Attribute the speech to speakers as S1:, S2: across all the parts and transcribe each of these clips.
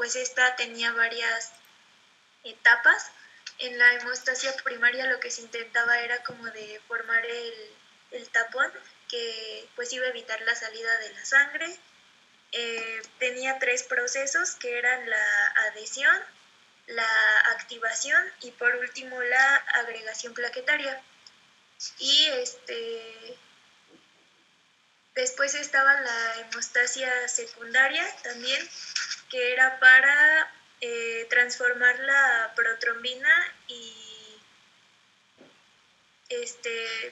S1: pues esta tenía varias etapas. En la hemostasia primaria lo que se intentaba era como de formar el tapón que pues iba a evitar la salida de la sangre. Tenía 3 procesos que eran la adhesión, la activación y por último la agregación plaquetaria. Y después estaba la hemostasia secundaria también, que era para transformar la protrombina y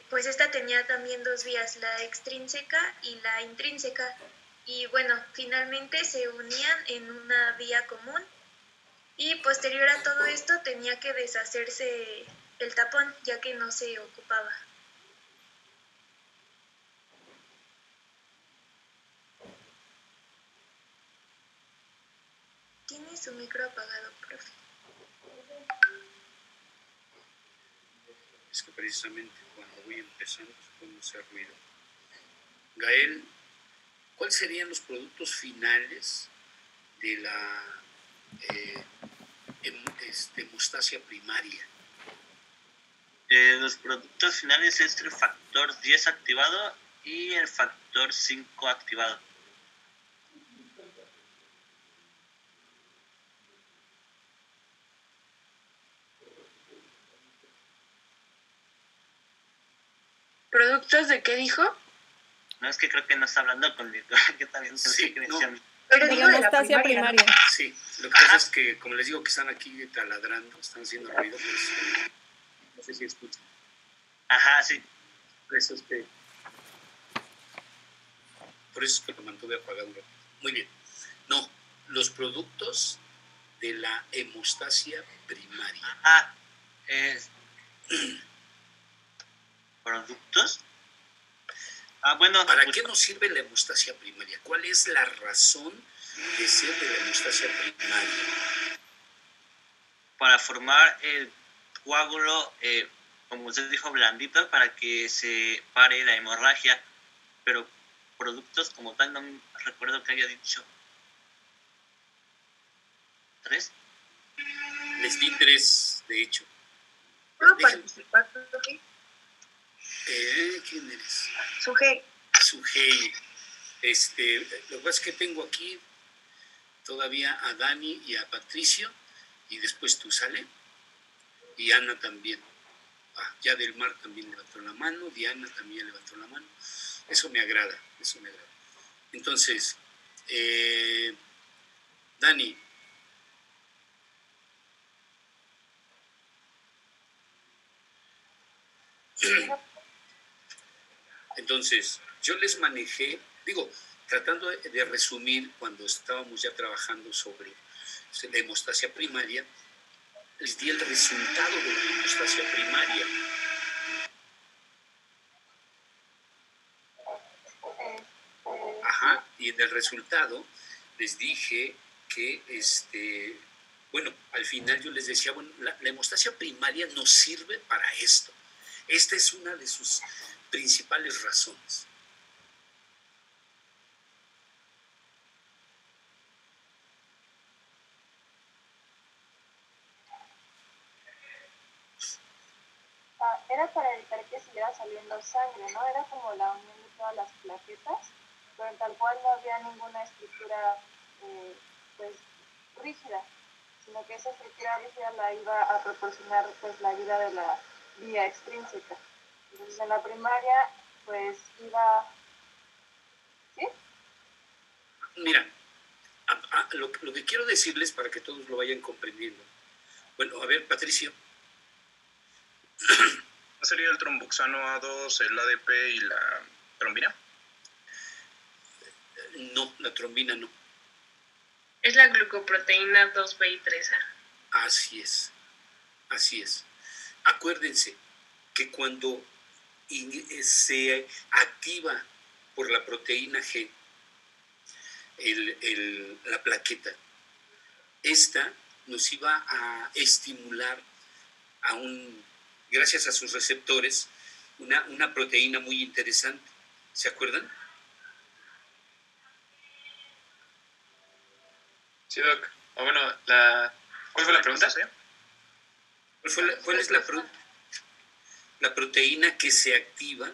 S1: pues esta tenía también 2 vías, la extrínseca y la intrínseca. Y bueno, finalmente se unían en una vía común y posterior a todo esto tenía que deshacerse el tapón ya que no se ocupaba. Tiene su micro apagado, profe.
S2: Es que precisamente cuando voy empezando se puede hacer ruido. Gael, ¿cuáles serían los productos finales de la hemostasia primaria?
S3: Los productos finales es el factor 10 activado y el factor 5 activado.
S4: ¿Productos de qué dijo?
S3: No, es que creo que no está hablando conmigo. Yo también
S2: sí,
S3: que
S2: no.
S4: Pero digo de la hemostasia primaria.
S2: Sí, lo que pasa es que, como les digo, que están aquí taladrando, están haciendo ruido, pues no sé si escuchan.
S3: Ajá, sí.
S2: Por eso es que lo mantuve apagado. Muy bien. No, los productos de la hemostasia primaria.
S3: ¿Productos? Bueno.
S2: ¿Para qué nos sirve la hemostasia primaria? ¿Cuál es la razón de ser de la hemostasia primaria?
S3: Para formar el coágulo, como usted dijo, blandito, para que se pare la hemorragia. Pero productos como tal no recuerdo que haya dicho. 3.
S2: Les di 3, de hecho.
S1: ¿Puedo participar, profe?
S2: ¿Quién eres?
S1: Sujei.
S2: Lo que pasa es que tengo aquí todavía a Dani y a Patricio, y después tú, ¿sale? Y Ana también. Ya Del Mar también levantó la mano, Diana también levantó la mano. Eso me agrada. Entonces, Dani. Entonces, yo les manejé, tratando de resumir cuando estábamos ya trabajando sobre la hemostasia primaria, les di el resultado de la hemostasia primaria. Ajá, y en el resultado les dije que, al final yo les decía, la hemostasia primaria nos sirve para esto. Esta es una de sus principales razones.
S5: Era para evitar que siguiera saliendo sangre, ¿no? Era como la unión de todas las plaquetas, pero tal cual no había ninguna estructura rígida, sino que esa estructura rígida la iba a proporcionar pues la ayuda de la vía extrínseca. Entonces en la primaria pues iba... ¿Sí?
S2: Mira, lo que quiero decirles para que todos lo vayan comprendiendo. Bueno, a ver, Patricio.
S6: ¿No sería el tromboxano A2, el ADP y la trombina?
S2: No, la trombina no.
S4: Es la glucoproteína 2B y 3A.
S2: Así es. Acuérdense que cuando se activa por la proteína G la plaqueta, esta nos iba a estimular gracias a sus receptores, una proteína muy interesante. ¿Se acuerdan?
S6: Sí, Doc.
S7: O bueno, ¿cuál fue la pregunta?
S2: ¿Cuál es la proteína que se activa,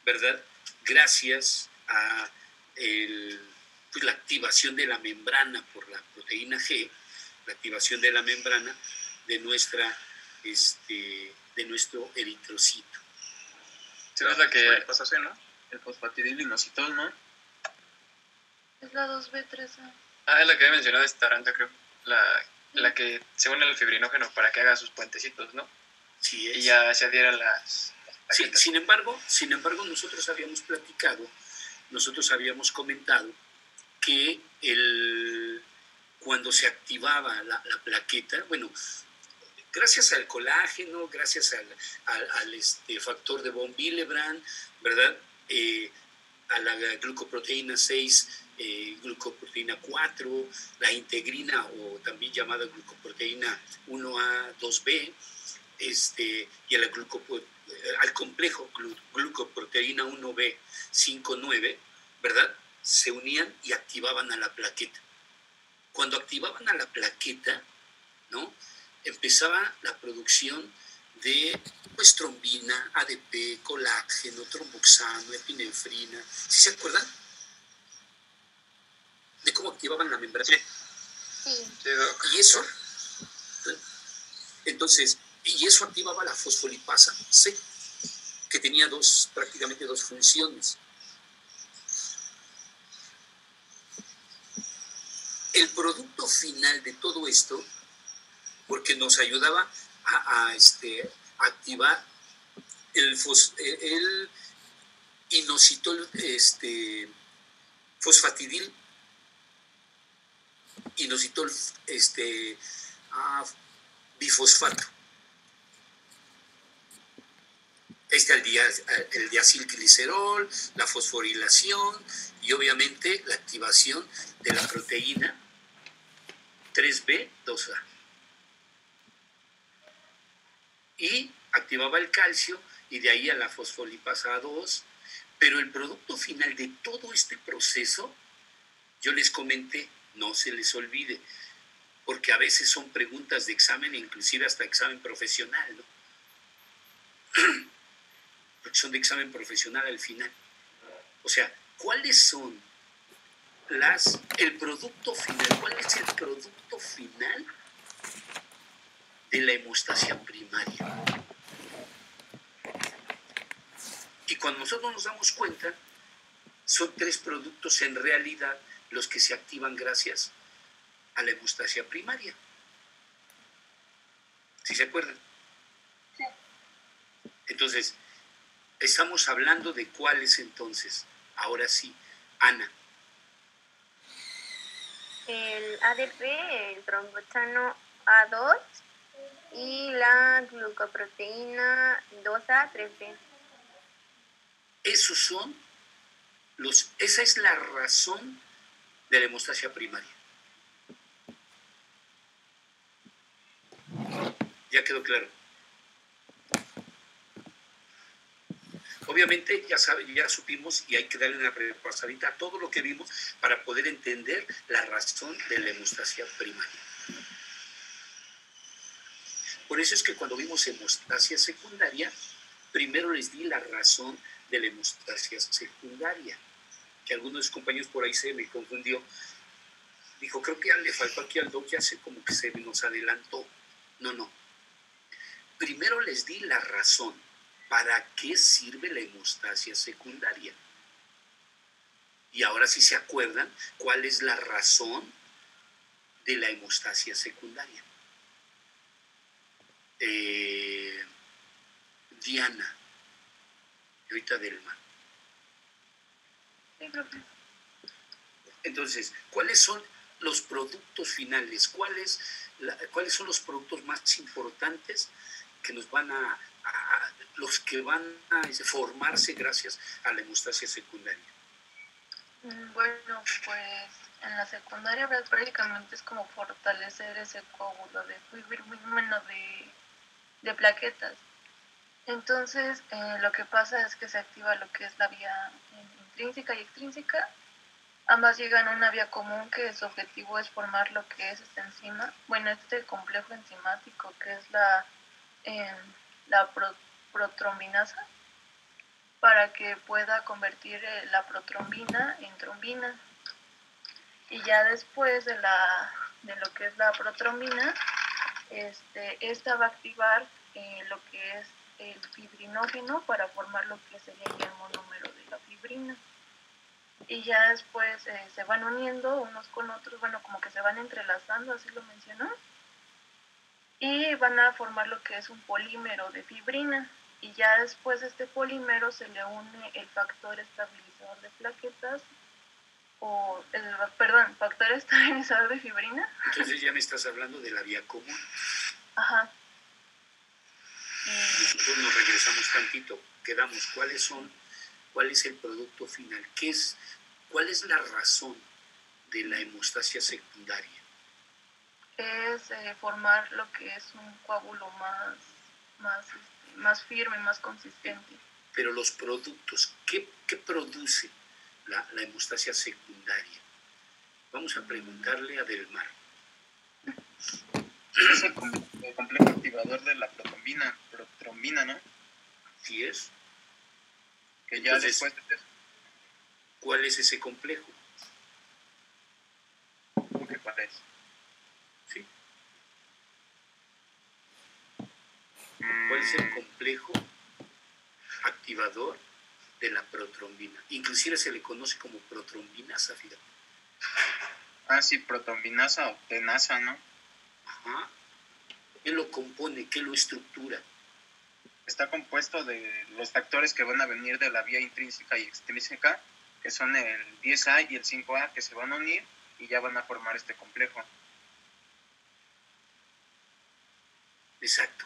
S2: ¿verdad? Gracias a pues, la activación de la membrana por la proteína G, la activación de la membrana de nuestro eritrocito.
S7: Sí, es la que
S6: pasa C, ¿no?
S7: el fosfatidilinositol, ¿no?
S1: Es la 2B3A.
S7: Ah, es la que había mencionado Taranta, creo. La que se une al fibrinógeno para que haga sus puentecitos, ¿no?
S2: Sí,
S7: y ya se adhieran las
S2: sí, sin embargo, nosotros habíamos comentado que cuando se activaba la plaqueta, bueno, gracias al colágeno, gracias al factor de von Willebrand, ¿verdad? A la glucoproteína 6, glucoproteína 4, la integrina o también llamada glucoproteína 1A, 2B, y al complejo glucoproteína 1B, 5, 9, ¿verdad? Se unían y activaban a la plaqueta. Cuando activaban a la plaqueta, ¿no? Empezaba la producción de pues trombina, ADP, colágeno, tromboxano, epinefrina. ¿Sí se acuerdan? De cómo activaban la membrana.
S1: Sí.
S2: Y eso, entonces, eso activaba la fosfolipasa C, que tenía prácticamente dos funciones. El producto final de todo esto, porque nos ayudaba a activar el inositol, fosfatidil, inositol, bifosfato. El diacilglicerol, la fosforilación y obviamente la activación de la proteína 3B2A. Y activaba el calcio y de ahí a la fosfolipasa 2. Pero el producto final de todo este proceso, yo les comenté, no se les olvide, porque a veces son preguntas de examen, inclusive hasta examen profesional, ¿no? Porque son de examen profesional al final. O sea, ¿cuáles son el producto final? ¿Cuál es el producto final de la hemostasia primaria? Y cuando nosotros nos damos cuenta, son 3 productos en realidad los que se activan gracias a la hemostasia primaria. ¿Sí se acuerdan?
S5: Sí.
S2: Entonces, estamos hablando de cuáles entonces. Ahora sí, Ana.
S8: El ADP, el tromboxano A2 y la glucoproteína 2A, 3B.
S2: Esa es la razón de la hemostasia primaria. ¿Ya quedó claro? Obviamente, ya supimos y hay que darle una repasadita a todo lo que vimos para poder entender la razón de la hemostasia primaria. Por eso es que cuando vimos hemostasia secundaria, primero les di la razón de la hemostasia secundaria, que algunos compañeros por ahí se me confundió. Dijo, creo que ya le faltó aquí al doc, ya sé como que se nos adelantó. No. Primero les di la razón. ¿Para qué sirve la hemostasia secundaria? Y ahora sí se acuerdan cuál es la razón de la hemostasia secundaria. Diana. Y ahorita Delma. Entonces, ¿cuáles son los productos finales? ¿Cuáles son los productos más importantes que nos van los que van a formarse gracias a la hemostasia secundaria?
S1: Bueno, pues en la secundaria prácticamente es como fortalecer ese coágulo de fibrinógeno de plaquetas. Entonces, lo que pasa es que se activa lo que es la vía intrínseca y extrínseca
S9: Ambas llegan a una vía común que su objetivo es formar lo que es esta enzima, bueno, este complejo enzimático que es la protrombinasa, para que pueda convertir la protrombina en trombina. Y ya después de lo que es la protrombina, esta va a activar lo que es el fibrinógeno para formar lo que sería el monómero de la fibrina. Y ya después se van uniendo unos con otros, bueno, como que se van entrelazando, así lo mencionó, y van a formar lo que es un polímero de fibrina. Y ya después de este polímero se le une el factor estabilizador de plaquetas, factor estabilizador de fibrina.
S2: Entonces ya me estás hablando de la vía común.
S9: Ajá.
S2: Nosotros nos regresamos tantito, quedamos, ¿cuál es el producto final? ¿Cuál es la razón de la hemostasia secundaria?
S9: Es formar lo que es un coágulo más firme, más consistente.
S2: Pero los productos, ¿qué produce la hemostasia secundaria? Vamos a preguntarle a Delmar.
S10: Es el complejo activador de la protrombina, ¿no?
S2: Sí es.
S10: Que ya
S2: entonces,
S10: después de eso,
S2: ¿cuál es ese complejo?
S10: ¿qué parece?
S2: Sí. ¿Cuál es el complejo activador de la protrombina? Inclusive se le conoce como protrombinasa, fíjate.
S10: Ah, sí, protrombinasa o tenasa, ¿no?
S2: Ajá. ¿Qué lo compone? ¿Qué lo estructura?
S10: Está compuesto de los factores que van a venir de la vía intrínseca y extrínseca, que son el 10A y el 5A, que se van a unir y ya van a formar este complejo.
S2: Exacto.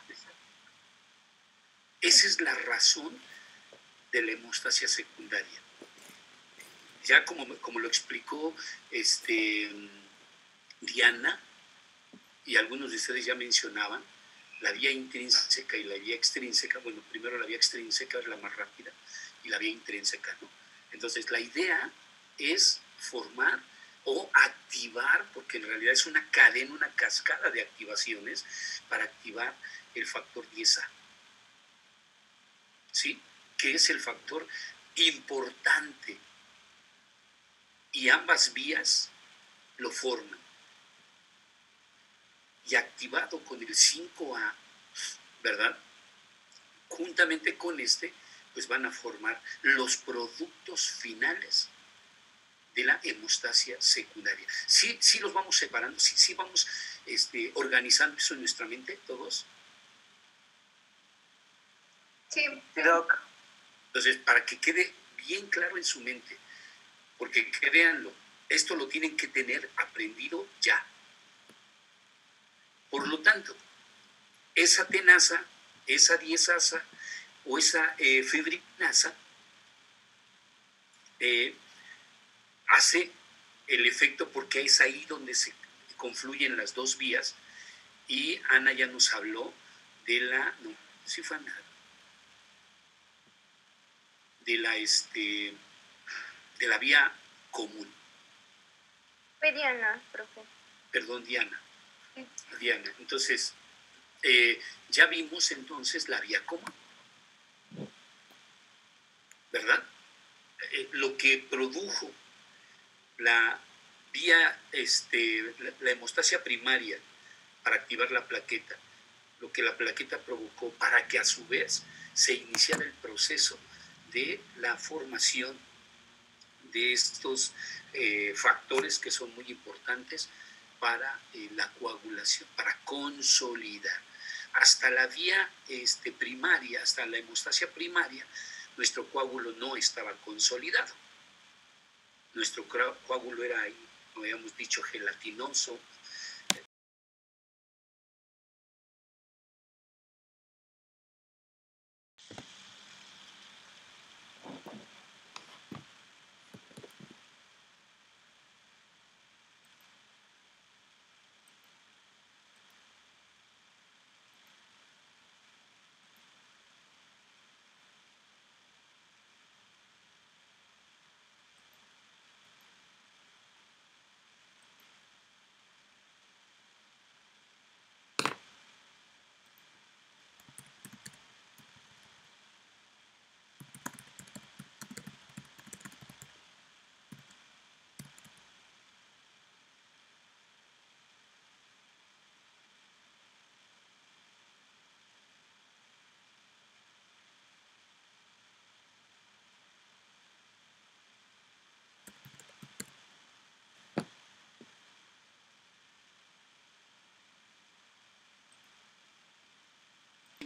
S2: Esa es la razón de la hemostasia secundaria. Ya como lo explicó Diana, y algunos de ustedes ya mencionaban, la vía intrínseca y la vía extrínseca, bueno, primero la vía extrínseca es la más rápida y la vía intrínseca, ¿no? Entonces la idea es formar o activar, porque en realidad es una cadena, una cascada de activaciones para activar el factor 10A, ¿sí? Que es el factor importante, y ambas vías lo forman. Y activado con el 5A, ¿verdad? Juntamente con pues van a formar los productos finales de la hemostasia secundaria. Sí los vamos separando, sí vamos organizando eso en nuestra mente, todos.
S1: Sí.
S3: Doc.
S2: Entonces, para que quede bien claro en su mente, porque créanlo, esto lo tienen que tener aprendido ya. Por lo tanto, esa tenasa, esa diesasa o esa fibrinasa hace el efecto, porque es ahí donde se confluyen las dos vías, y Ana ya nos habló de la, no, sí fue Ana, de la vía común.
S8: Fue Diana, profe.
S2: Perdón, Diana.
S8: Sí.
S2: Diana. Entonces, ya vimos entonces la vía común, ¿verdad? Lo que produjo la vía, la hemostasia primaria para activar la plaqueta, lo que la plaqueta provocó para que a su vez se iniciara el proceso de la formación de estos factores que son muy importantes para la coagulación, para consolidar. Hasta la vía primaria, hasta la hemostasia primaria, nuestro coágulo no estaba consolidado. Nuestro coágulo era ahí, como habíamos dicho, gelatinoso.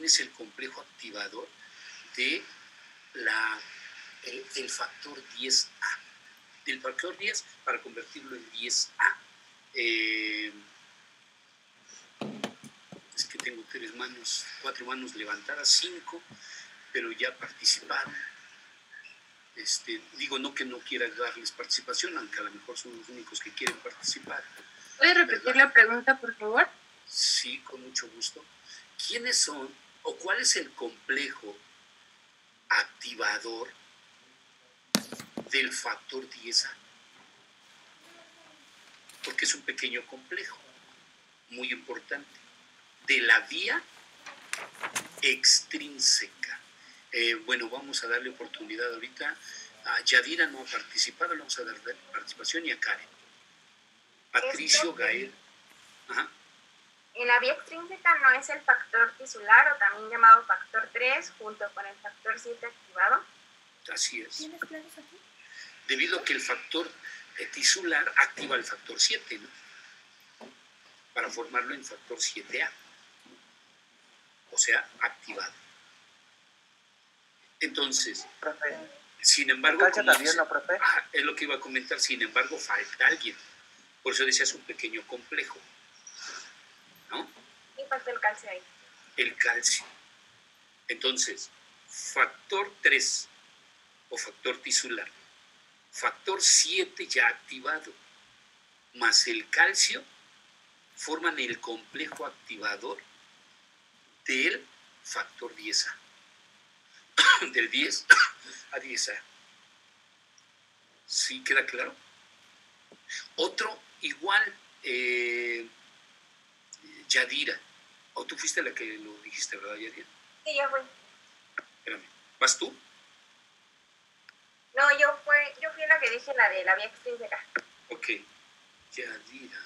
S2: es el complejo activador de del factor 10A. Del factor 10 para convertirlo en 10A. Es que tengo 4 manos levantadas, 5, pero ya participaron. Digo, no que no quiera darles participación, aunque a lo mejor son los únicos que quieren participar.
S4: ¿Puede repetir la pregunta, por favor?
S2: Sí, con mucho gusto. ¿Quiénes son o cuál es el complejo activador del factor 10A? Porque es un pequeño complejo, muy importante, de la vía extrínseca. Bueno, vamos a darle oportunidad ahorita. A Yadira no ha participado, le vamos a dar participación, y a Karen. Patricio, Gael. Ajá.
S8: En la vía extrínseca no es el factor tisular, o también llamado factor 3, junto con el factor 7 activado.
S2: Así es.
S8: ¿Tienes claros aquí?
S2: Debido a que el factor tisular activa el factor 7, ¿no? Para formarlo en factor 7A. O sea, activado. Entonces,
S10: Profe,
S2: sin embargo,
S10: ¿calcio también, no, profe?
S2: Es lo que iba a comentar, sin embargo, falta alguien. Por eso decía, es un pequeño complejo, ¿no?
S8: Y falta el calcio ahí.
S2: El calcio. Entonces, factor 3 o factor tisular, factor 7 ya activado, más el calcio, forman el complejo activador del factor 10A. Del 10 a 10A. ¿Sí queda claro? Otro igual, Yadira. ¿O tú fuiste la que lo dijiste, verdad, Yadira?
S8: Sí, ya fui.
S2: Espérame. ¿Vas tú?
S8: No, yo fui la que dije la de la vía extrínseca.
S2: Ok. Yadira.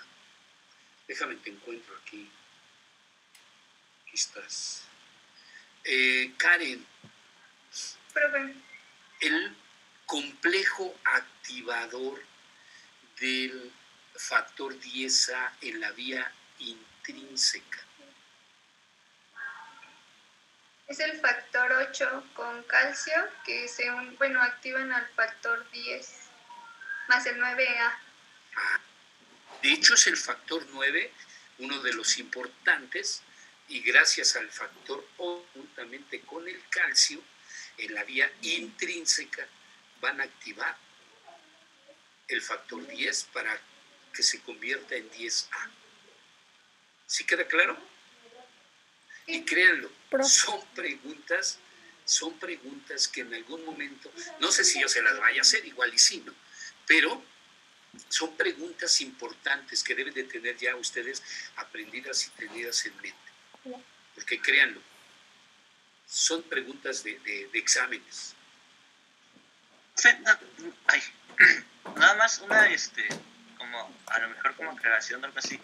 S2: Déjame te encuentro aquí. Aquí estás. Karen.
S4: Profe.
S2: El complejo activador del factor 10A en la vía intrínseca.
S11: Es el factor 8 con calcio que activan al factor 10 más el 9A.
S2: De hecho, es el factor 9, uno de los importantes, y gracias al factor 8, juntamente con el calcio, en la vía intrínseca van a activar el factor 10 para que se convierta en 10A. ¿Sí queda claro? Y créanlo, son preguntas que en algún momento, no sé si yo se las vaya a hacer, igual y sí, ¿no? Pero son preguntas importantes que deben de tener ya ustedes aprendidas y tenidas en mente. Porque créanlo, son preguntas de exámenes.
S3: Nada más una, como a lo mejor como aclaración o algo así.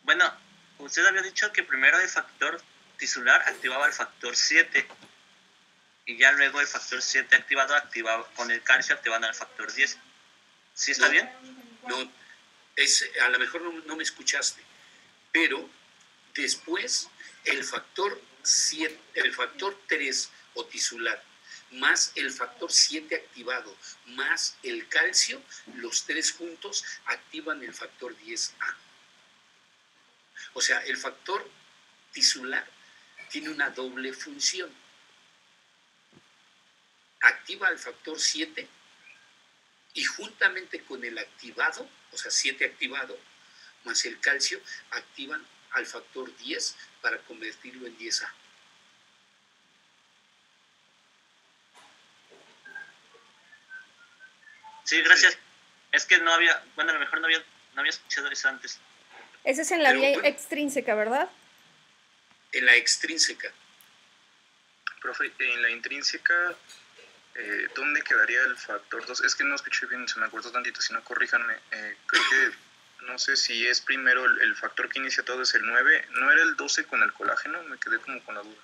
S3: Bueno, usted había dicho que primero el factor tisular activaba el factor 7 y ya luego el factor 7 activaba con el calcio activando el factor 10. ¿Sí está bien?
S2: No, a lo mejor no me escuchaste, pero después el factor 3 o tisular más el factor 7 activado más el calcio, los tres juntos activan el factor 10A. O sea, el factor tisular tiene una doble función. Activa el factor 7 y juntamente con el activado, o sea, 7 activado, más el calcio, activan al factor 10 para convertirlo en 10A.
S3: Sí, gracias. Es que no había, a lo mejor no había escuchado eso antes.
S12: Ese es en la vía extrínseca, ¿verdad?
S2: En la extrínseca.
S6: Profe, en la intrínseca, ¿dónde quedaría el factor 2? Es que no escuché bien, se me acuerdo tantito, si no, corríjanme. Creo que, no sé si es primero el factor que inicia todo es el 9. ¿No era el 12 con el colágeno? Me quedé como con la duda.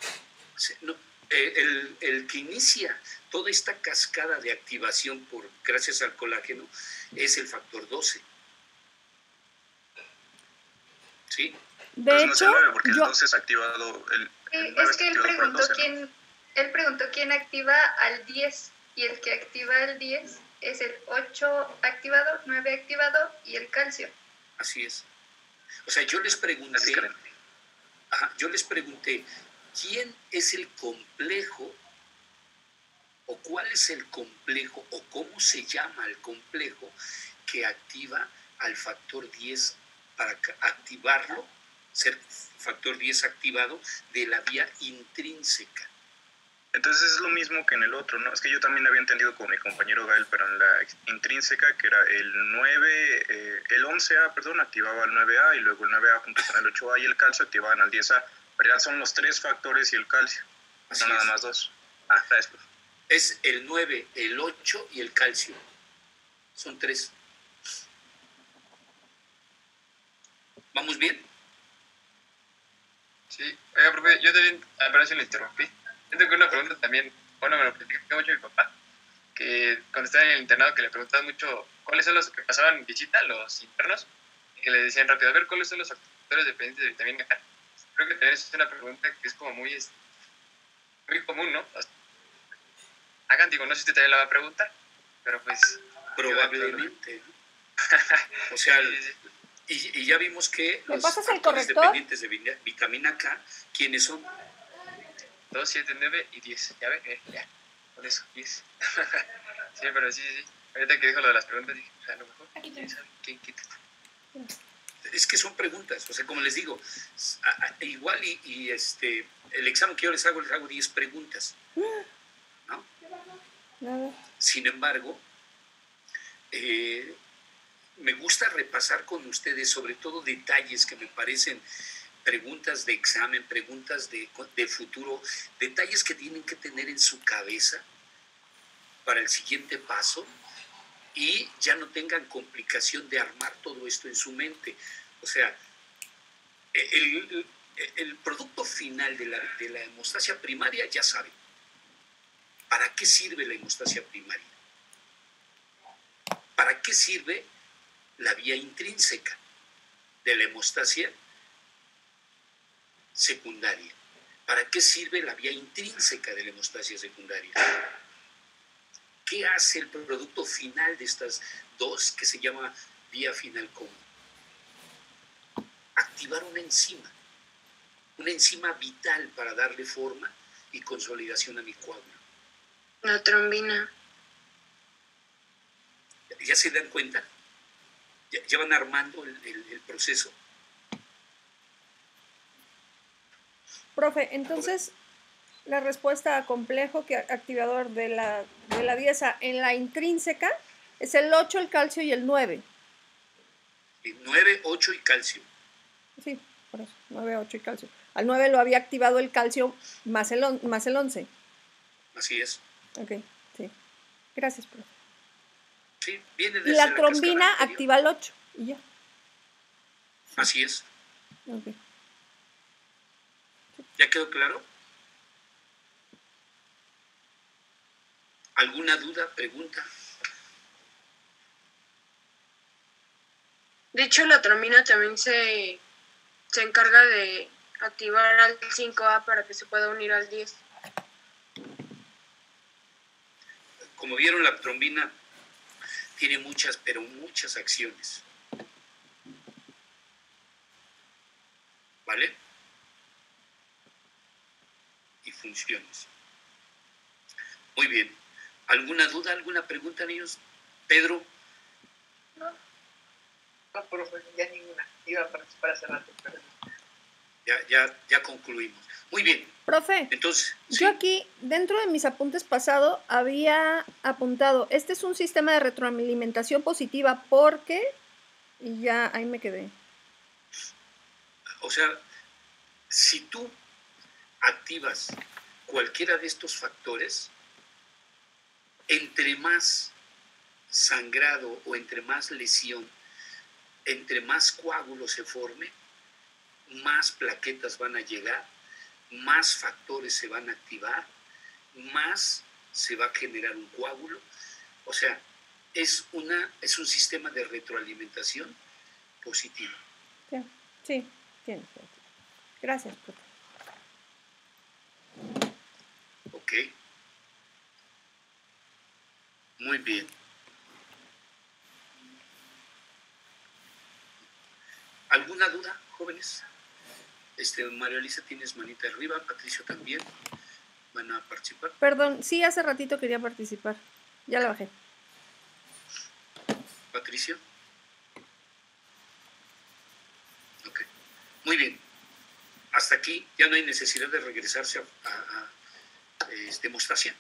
S2: Sí, no, el que inicia toda esta cascada de activación gracias al colágeno es el factor 12. ¿Sí?
S6: De hecho, no sé, porque el 12 es activado,
S11: Es que él preguntó quién activa al 10 y el que activa el 10 es el 8 activado, 9 activado y el calcio.
S2: Así es. O sea, yo les pregunté, ¿quién es el complejo o cuál es el complejo o cómo se llama el complejo que activa al factor 10 para activarlo, ser factor 10 activado de la vía intrínseca?
S6: Entonces es lo mismo que en el otro, ¿no? Es que yo también había entendido con mi compañero Gael, pero en la intrínseca, que era el 11A, perdón, activaba el 9A y luego el 9A junto con el 8A y el calcio activaban al 10A. Pero ya son los 3 factores y el calcio, no nada más 2. Gracias, profe.
S2: Es el 9, el 8 y el calcio. Son 3. ¿Vamos bien?
S7: Sí. Oiga, profe, yo también, apenas le interrumpí. Yo tengo una pregunta también, bueno, me lo platicó mucho mi papá, que cuando estaba en el internado que le preguntaban mucho cuáles son los que pasaban visita, los internos, y que le decían rápido, a ver, ¿cuáles son los factores dependientes de vitamina K? Creo que también es una pregunta que es como muy común, ¿no? Hagan, digo, no sé si usted también la va a preguntar, pero pues...
S2: Probablemente. O sea, y ya vimos que
S12: ¿Me
S2: los
S12: pasas el
S2: factores
S12: corrector?
S2: dependientes de vitamina K, ¿quiénes son?
S7: 2, 7, 9 y 10. ¿Ya ve? Ya. Con eso, 10. Sí, pero sí. Ahorita que dijo lo de las preguntas, dije, a lo mejor, ¿quién sabe? ¿Quién quita?
S2: Es que son preguntas, o sea, como les digo, igual y el examen que yo les hago 10 preguntas, ¿no? Sin embargo, me gusta repasar con ustedes sobre todo detalles que me parecen preguntas de examen, preguntas de futuro, detalles que tienen que tener en su cabeza para el siguiente paso y ya no tengan complicación de armar todo esto en su mente. O sea, el producto final de la hemostasia primaria ya saben. ¿Para qué sirve la hemostasia primaria? ¿Para qué sirve la vía intrínseca de la hemostasia secundaria? ¿Para qué sirve la vía intrínseca de la hemostasia secundaria? ¿Qué hace el producto final de estas dos que se llama vía final común? Activar una enzima vital para darle forma y consolidación a mi coágulo.
S4: La trombina.
S2: ¿Ya se dan cuenta? ¿Ya van armando el proceso?
S12: Profe, entonces la respuesta a complejo que activador de la 10A en la intrínseca es el 8, el calcio y el 9.
S2: 9, 8 y calcio.
S12: Sí, por eso, 9, 8 y calcio. Al 9 lo había activado el calcio más el 11.
S2: Así es.
S12: Ok, sí. Gracias, profe.
S2: Sí, viene
S12: Y
S2: desde
S12: la trombina activa el 8 y ya.
S2: Así es.
S12: Ok.
S2: ¿Ya quedó claro? ¿Alguna duda, pregunta?
S4: De hecho, la trombina también se encarga de activar al 5A para que se pueda unir al 10.
S2: Como vieron, la trombina tiene muchas, pero muchas acciones. ¿Vale? Y funciones. Muy bien. ¿Alguna duda, alguna pregunta, niños? Pedro.
S13: No, profe, ya ninguna. Iba a participar hace rato, pero...
S2: Ya concluimos. Muy bien.
S12: Profe,
S2: entonces,
S12: yo aquí, dentro de mis apuntes pasados, había apuntado, este es un sistema de retroalimentación positiva porque, y ya ahí me quedé.
S2: O sea, si tú activas cualquiera de estos factores, entre más sangrado o entre más lesión, entre más coágulo se forme, más plaquetas van a llegar, más factores se van a activar, más se va a generar un coágulo. O sea, es un sistema de retroalimentación positiva.
S12: Sí, tiene. Gracias, profe.
S2: Ok. Muy bien. ¿Alguna duda, jóvenes? María Elisa, tienes manita arriba, Patricio también. ¿Van a participar?
S12: Perdón, sí, hace ratito quería participar. Ya la bajé.
S2: Patricio. Ok. Muy bien. Hasta aquí ya no hay necesidad de regresarse a demostración.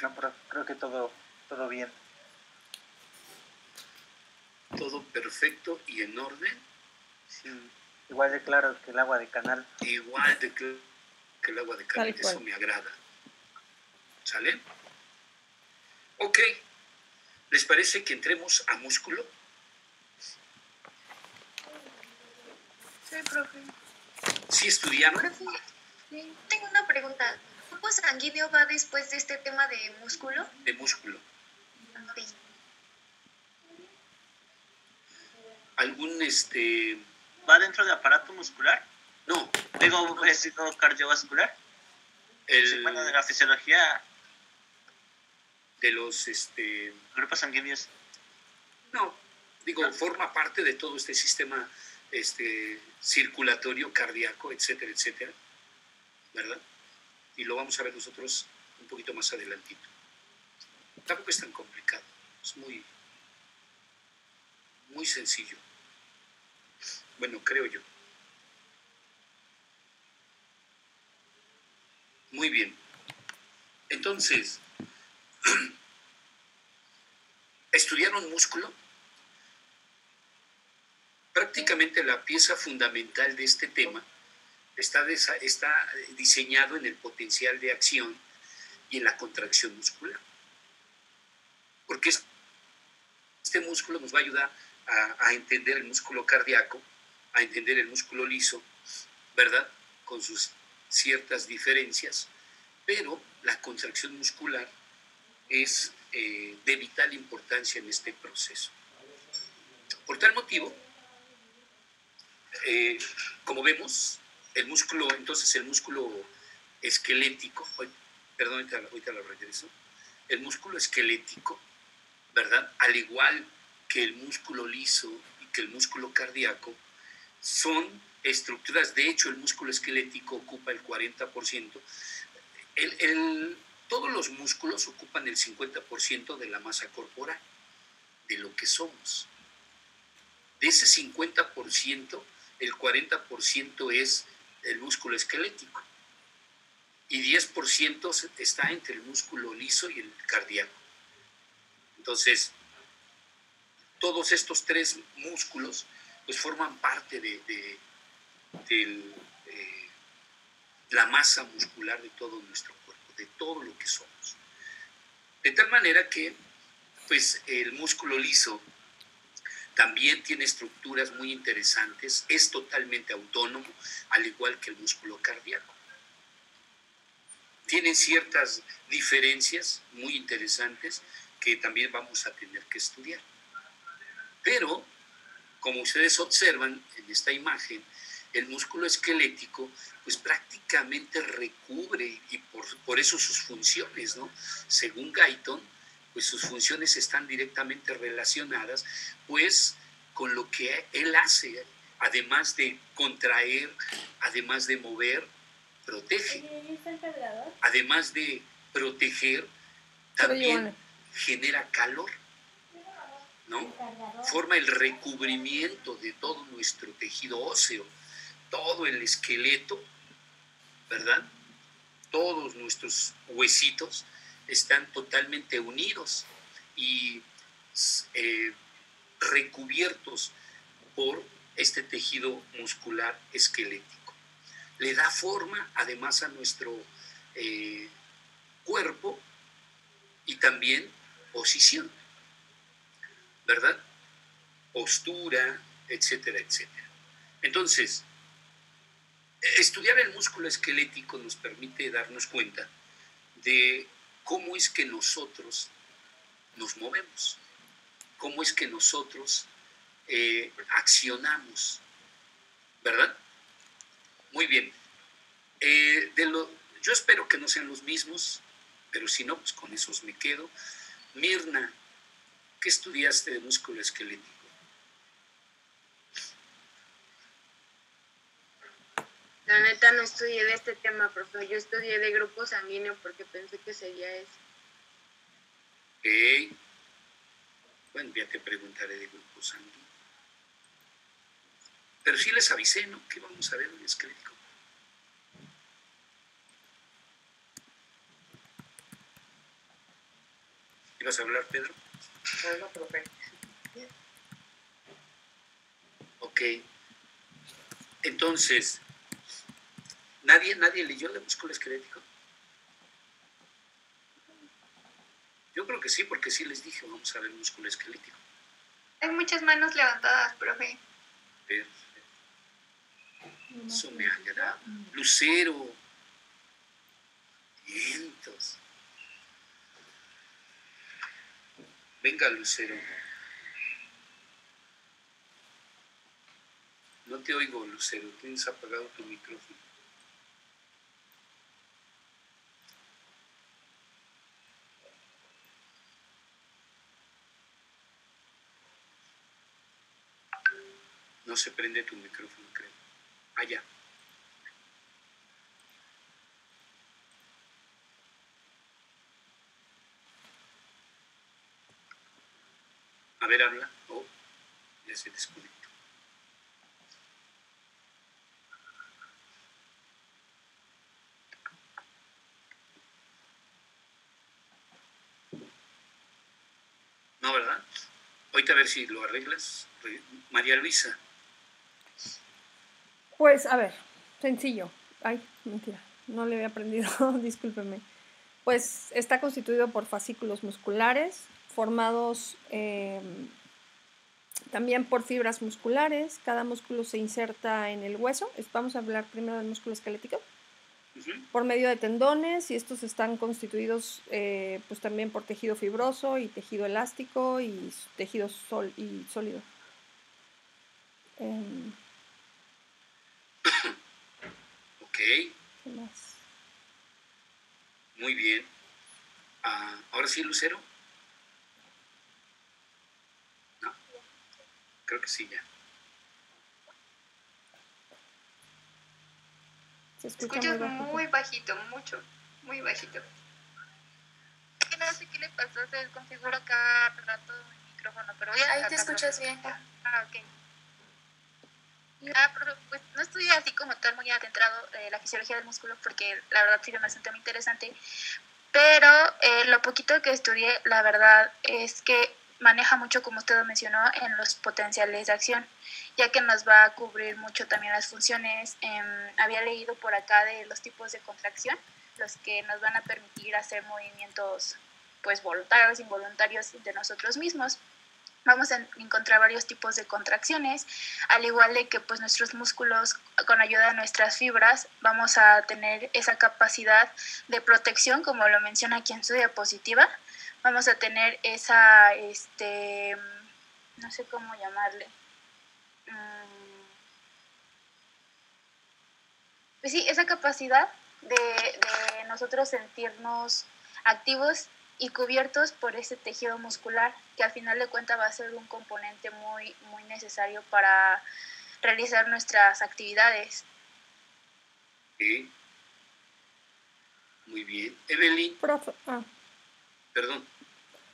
S10: No, pero creo que todo bien.
S2: Todo perfecto y en orden.
S10: Sí, igual de claro que el agua de canal.
S2: Igual de claro que el agua de canal. Eso me agrada. ¿Sale? Ok. ¿Les parece que entremos a músculo?
S11: Sí, profe.
S2: ¿Sí estudiaron?
S1: Profe, tengo una pregunta. ¿El grupo sanguíneo va después de este tema de músculo?
S2: De músculo.
S1: Ok.
S2: ¿Algún
S3: ¿Va dentro del aparato muscular?
S2: No.
S3: Digo, cardiovascular. Bueno, de la fisiología.
S2: De los
S3: grupos sanguíneos.
S2: No, digo, forma parte de todo este sistema circulatorio, cardíaco, etcétera, etcétera, ¿verdad? Y lo vamos a ver nosotros un poquito más adelantito. Tampoco es tan complicado, es muy sencillo. Bueno, creo yo. Muy bien. Entonces, ¿estudiaron músculo? Prácticamente la pieza fundamental de este tema está diseñado en el potencial de acción y en la contracción muscular. Porque este músculo nos va a ayudar a entender el músculo cardíaco, a entender el músculo liso, ¿verdad? Con sus ciertas diferencias, pero la contracción muscular es de vital importancia en este proceso. Por tal motivo, como vemos, el músculo esquelético, perdón, ahorita lo regreso, el músculo esquelético, ¿verdad? Al igual que el músculo liso y que el músculo cardíaco, son estructuras, de hecho el músculo esquelético ocupa el 40%, todos los músculos ocupan el 50% de la masa corporal, de lo que somos. De ese 50%, el 40% es el músculo esquelético y 10% está entre el músculo liso y el cardíaco. Entonces, todos estos tres músculos pues forman parte de la masa muscular de todo nuestro cuerpo, de todo lo que somos. De tal manera que pues el músculo liso también tiene estructuras muy interesantes, es totalmente autónomo, al igual que el músculo cardíaco. Tienen ciertas diferencias muy interesantes que también vamos a tener que estudiar. Pero, como ustedes observan en esta imagen, el músculo esquelético pues prácticamente recubre, y por eso sus funciones, ¿no? Según Guyton, pues sus funciones están directamente relacionadas pues con lo que él hace, además de contraer, además de mover, protege. Además de proteger, también genera calor, ¿no? Forma el recubrimiento de todo nuestro tejido óseo, todo el esqueleto, ¿verdad? Todos nuestros huesitos están totalmente unidos y recubiertos por este tejido muscular esquelético. Le da forma además a nuestro cuerpo y también posición, ¿verdad? Postura, etcétera, etcétera. Entonces, estudiar el músculo esquelético nos permite darnos cuenta de cómo es que nosotros nos movemos, cómo es que nosotros accionamos, ¿verdad? Muy bien. Yo espero que no sean los mismos, pero si no, pues con esos me quedo. Mirna, ¿qué estudiaste de músculo esquelético?
S4: La neta no estudié de este tema, profe. Yo estudié de grupo sanguíneo porque pensé que sería eso.
S2: Ok. Bueno, ya te preguntaré de grupo sanguíneo. Pero sí les avisé, ¿no? Que vamos a ver el esquelético. ¿Ibas a hablar, Pedro?
S13: No, profe.
S2: Ok. Entonces, ¿nadie leyó de músculo esquelético? Yo creo que sí, porque sí les dije, vamos a ver músculo esquelético.
S11: Hay muchas manos levantadas, profe.
S2: Perfecto. Eso me agrada. Lucero. Vientos. Venga, Lucero. No te oigo, Lucero. Tienes apagado tu micrófono. No se prende tu micrófono, creo. Allá. A ver, habla. Oh, ya se desconectó. No, ¿verdad? Ahorita a ver si lo arreglas. María Luisa.
S12: Pues, a ver, sencillo. Ay, mentira, no le había aprendido, discúlpeme. Pues está constituido por fascículos musculares, formados también por fibras musculares. Cada músculo se inserta en el hueso. Vamos a hablar primero del músculo esquelético. Por medio de tendones, y estos están constituidos pues también por tejido fibroso y tejido elástico y tejido sólido.
S2: Ok.
S12: ¿Qué más?
S2: Muy bien. Ahora sí, Lucero. No. Creo que sí, ya.
S11: Se escucha muy bajito, mucho, muy bajito.
S14: Que no sé qué le pasó, se desconfigura cada rato el micrófono, pero ya.
S1: Ahí te escuchas bien.
S14: Ok. Pero pues no estoy así como tal muy adentrado la fisiología del músculo porque la verdad sí me hace un tema interesante, pero lo poquito que estudié, la verdad es que maneja mucho, como usted mencionó, en los potenciales de acción, ya que nos va a cubrir mucho también las funciones. Había leído por acá de los tipos de contracción, los que nos van a permitir hacer movimientos pues voluntarios, involuntarios de nosotros mismos. Vamos a encontrar varios tipos de contracciones, al igual de que pues nuestros músculos, con ayuda de nuestras fibras, vamos a tener esa capacidad de protección, como lo menciona aquí en su diapositiva. Vamos a tener esa, no sé cómo llamarle, pues sí, esa capacidad de nosotros sentirnos activos y cubiertos por ese tejido muscular, que al final de cuentas va a ser un componente muy, muy necesario para realizar nuestras actividades.
S2: Sí. Muy bien. Evelyn. Perdón.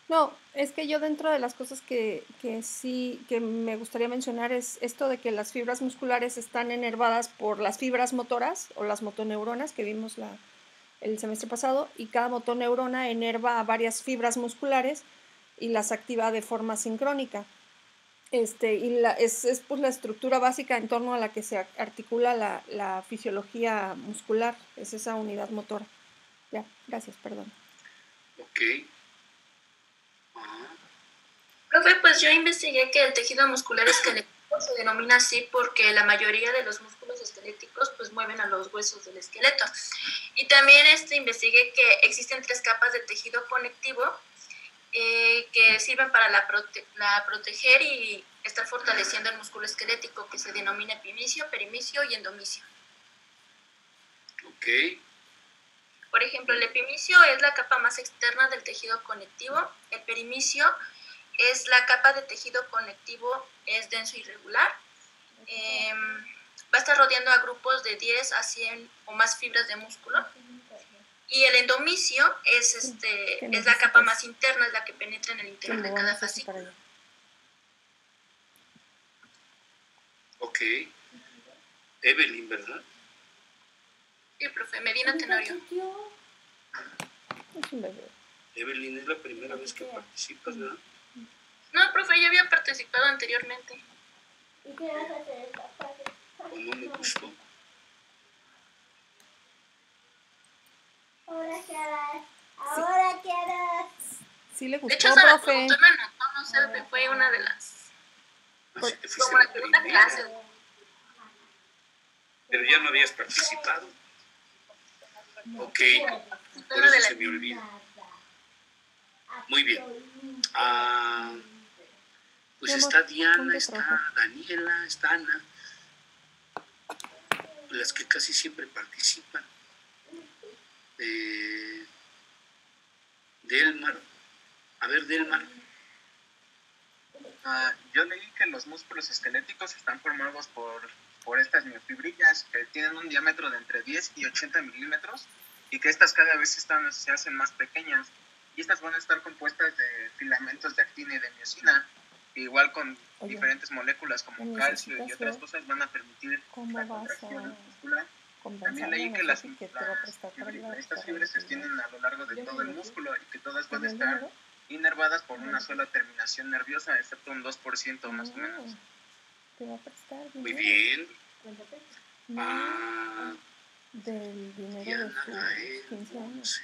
S12: No, es que yo dentro de las cosas que sí que me gustaría mencionar es esto de que las fibras musculares están enervadas por las fibras motoras o las motoneuronas que vimos el semestre pasado, y cada motoneurona enerva a varias fibras musculares y las activa de forma sincrónica. Es pues la estructura básica en torno a la que se articula la fisiología muscular, es esa unidad motora. Ya, gracias, perdón.
S2: Ok.
S1: Profe, pues yo investigué que el tejido muscular esquelético se denomina así porque la mayoría de los músculos esqueléticos pues mueven a los huesos del esqueleto. Y también investigué que existen 3 capas de tejido conectivo, que
S14: pues sirven para la proteger y estar fortaleciendo el músculo esquelético, que se denomina epimicio, perimicio y endomicio.
S2: Ok.
S14: Por ejemplo, el epimicio es la capa más externa del tejido conectivo. El perimicio es la capa de tejido conectivo, es denso y irregular. Va a estar rodeando a grupos de 10 a 100 o más fibras de músculo. Y el endomicio es la capa más interna, es la que penetra en el interior de cada fascículo.
S2: Ok. Evelyn, ¿verdad?
S14: Sí, profe, Medina Tenorio.
S12: Es un bebé.
S2: Evelyn, es la primera vez que participas, ¿verdad?
S14: No, profe, ya había participado anteriormente.
S15: ¿Y qué vas a hacer esta parte?
S2: ¿O no me gustó?
S15: Ahora qué harás. Ahora qué harás.
S12: Sí le
S14: De
S12: gustó,
S14: hecho, se la
S12: profe.
S14: preguntó y me anotó, no sé, fue una de las...
S2: Así te fuiste
S14: Como
S2: la
S14: la segunda
S2: primera.
S14: clase.
S2: Pero ya no habías participado. Ok, por
S14: Una de
S2: eso
S14: las...
S2: se me olvida. Muy bien. Pues
S12: Mi amor,
S2: está Diana,
S12: ponte
S2: está
S12: trabajar.
S2: Daniela, está Ana, las que casi siempre participan. Delmar. A ver, Delmar.
S10: Yo leí que los músculos esqueléticos están formados por estas miofibrillas que tienen un diámetro de entre 10 y 80 milímetros y que estas cada vez se hacen más pequeñas. Y estas van a estar compuestas de filamentos de actina y de miosina. Igual con diferentes moléculas como calcio y otras cosas van a permitir la contracción muscular. También leí que estas fibras se extienden a lo largo de todo el músculo y que todas van a estar inervadas por una sola terminación nerviosa, excepto un 2% más o menos.
S2: Muy bien.
S12: Del dinero de
S2: Diana,
S12: sus
S2: Gael,
S12: 15 años.
S2: Monse,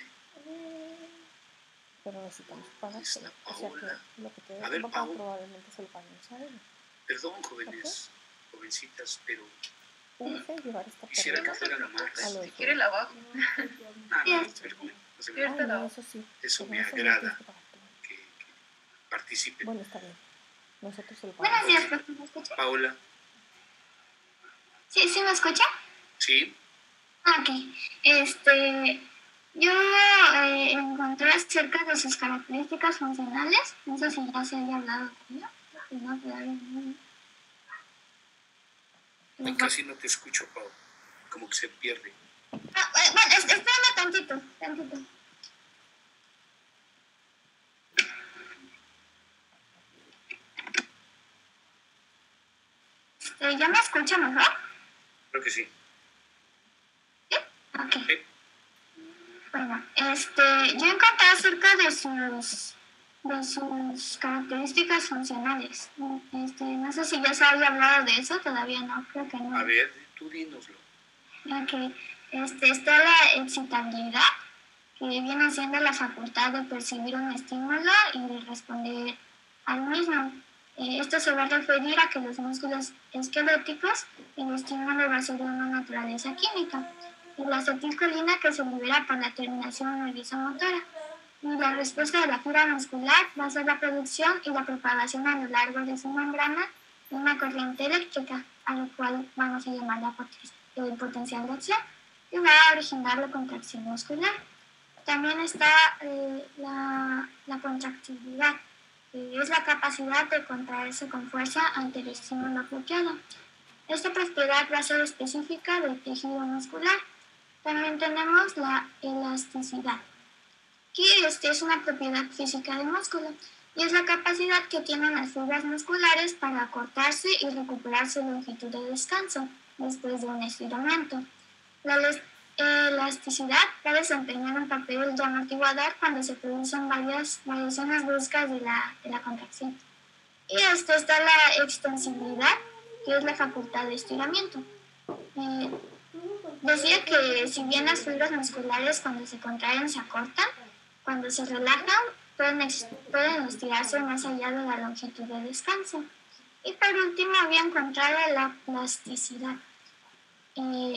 S12: Pero necesitamos pagárselo.
S2: está
S12: O sea
S2: Paola.
S12: que lo que te dé
S2: A ver,
S12: tu papá
S2: Pau.
S12: probablemente se lo pagamos a él.
S2: Perdón, jóvenes, jovencitas, pero
S12: Urge llevar esta
S2: quisiera que
S12: perrita
S2: fueran más.
S12: a lo
S9: Si quiere la bajo.
S2: Perdón, no se me
S9: Yo ahorita
S12: Ah,
S9: la
S12: no,
S9: bajo.
S12: eso sí.
S2: Eso
S12: Pero
S2: me
S12: eso no
S2: agrada.
S12: tienes que pagar tú.
S2: que participen.
S12: Bueno, está bien. Nosotros se lo
S15: Buenos
S12: pagamos.
S15: días, profe, ¿me escucha?
S2: Paola,
S15: ¿Sí me escucha?
S2: sí,
S15: Ok. Yo encontré acerca de sus características funcionales. No sé si ya se había hablado de ello. No, todavía no.
S2: ay, casi no te escucho, Pau, como que se pierde.
S15: Bueno, espérame tantito. ¿Ya me escucha mejor?
S2: Creo que sí.
S15: Ok.
S2: Sí.
S15: Bueno, yo encontré acerca de sus características funcionales. No sé si ya se había hablado de eso, todavía no, creo que no.
S2: A ver, tú dínoslo.
S15: Ok, está la excitabilidad, que viene siendo la facultad de percibir un estímulo y de responder al mismo. Esto se va a referir a que los músculos esqueléticos, el estímulo va a ser de una naturaleza química, y la acetilcolina que se libera por la terminación nerviosa motora. Y la respuesta de la fibra muscular va a ser la producción y la propagación a lo largo de su membrana de una corriente eléctrica, a lo cual vamos a llamar el potencial de acción, que va a originar la contracción muscular. También está la contractibilidad, que es la capacidad de contraerse con fuerza ante el estímulo bloqueado. Esta propiedad va a ser específica del tejido muscular. También tenemos la elasticidad, que es una propiedad física del músculo y es la capacidad que tienen las fibras musculares para acortarse y recuperar su longitud de descanso después de un estiramiento. La elasticidad va a desempeñar un papel de amortiguador cuando se producen variaciones bruscas de la contracción. Y está la extensibilidad, que es la facultad de estiramiento. Decía que si bien las fibras musculares cuando se contraen se acortan, cuando se relajan pueden estirarse más allá de la longitud de descanso. Y por último había encontrado la plasticidad.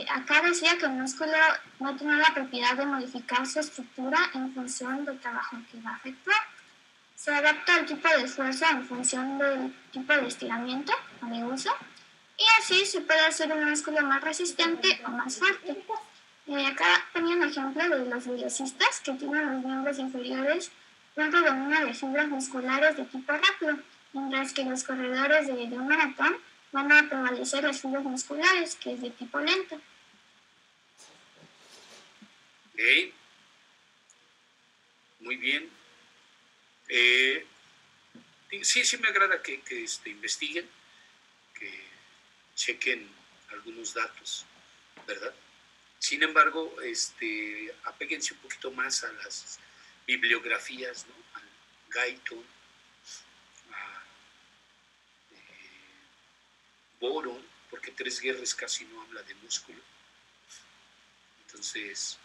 S15: Acá decía que el músculo va a tener la propiedad de modificar su estructura en función del trabajo que va a efectuar. se adapta al tipo de esfuerzo en función del tipo de estiramiento o de uso, y así se puede hacer un músculo más resistente o más fuerte. Acá tenía un ejemplo de los velocistas que tienen los miembros inferiores un predominio de fibras musculares de tipo rápido, mientras que los corredores de un maratón van a prevalecer las fibras musculares, que es de tipo lento.
S2: Ok. Muy bien. Sí me agrada que investiguen, que chequen algunos datos, ¿verdad? Sin embargo, apéguense un poquito más a las bibliografías, ¿no? Al Guyton, a Boron, porque Tres Guerras casi no habla de músculo. Entonces,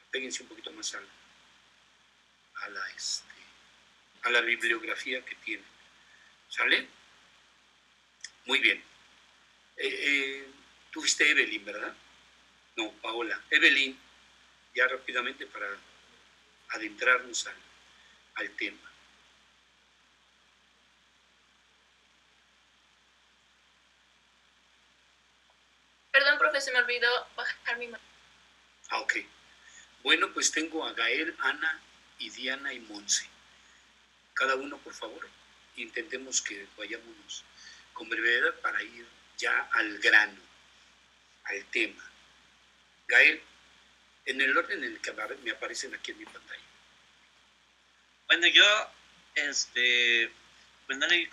S2: apéguense un poquito más a la bibliografía que tienen. ¿Sale? Muy bien. Tú fuiste Evelyn, ¿verdad? No, Paola. Evelyn, ya rápidamente para adentrarnos al tema.
S16: Perdón, profe, se me olvidó bajar mi mano.
S2: Ok. Bueno, pues tengo a Gael, Ana y Diana y Monse. Cada uno, por favor, intentemos que vayámonos con brevedad para ir ya al grano, al tema. Gael, en el orden en el que me aparecen aquí en mi pantalla.
S3: Bueno, yo, pues no leí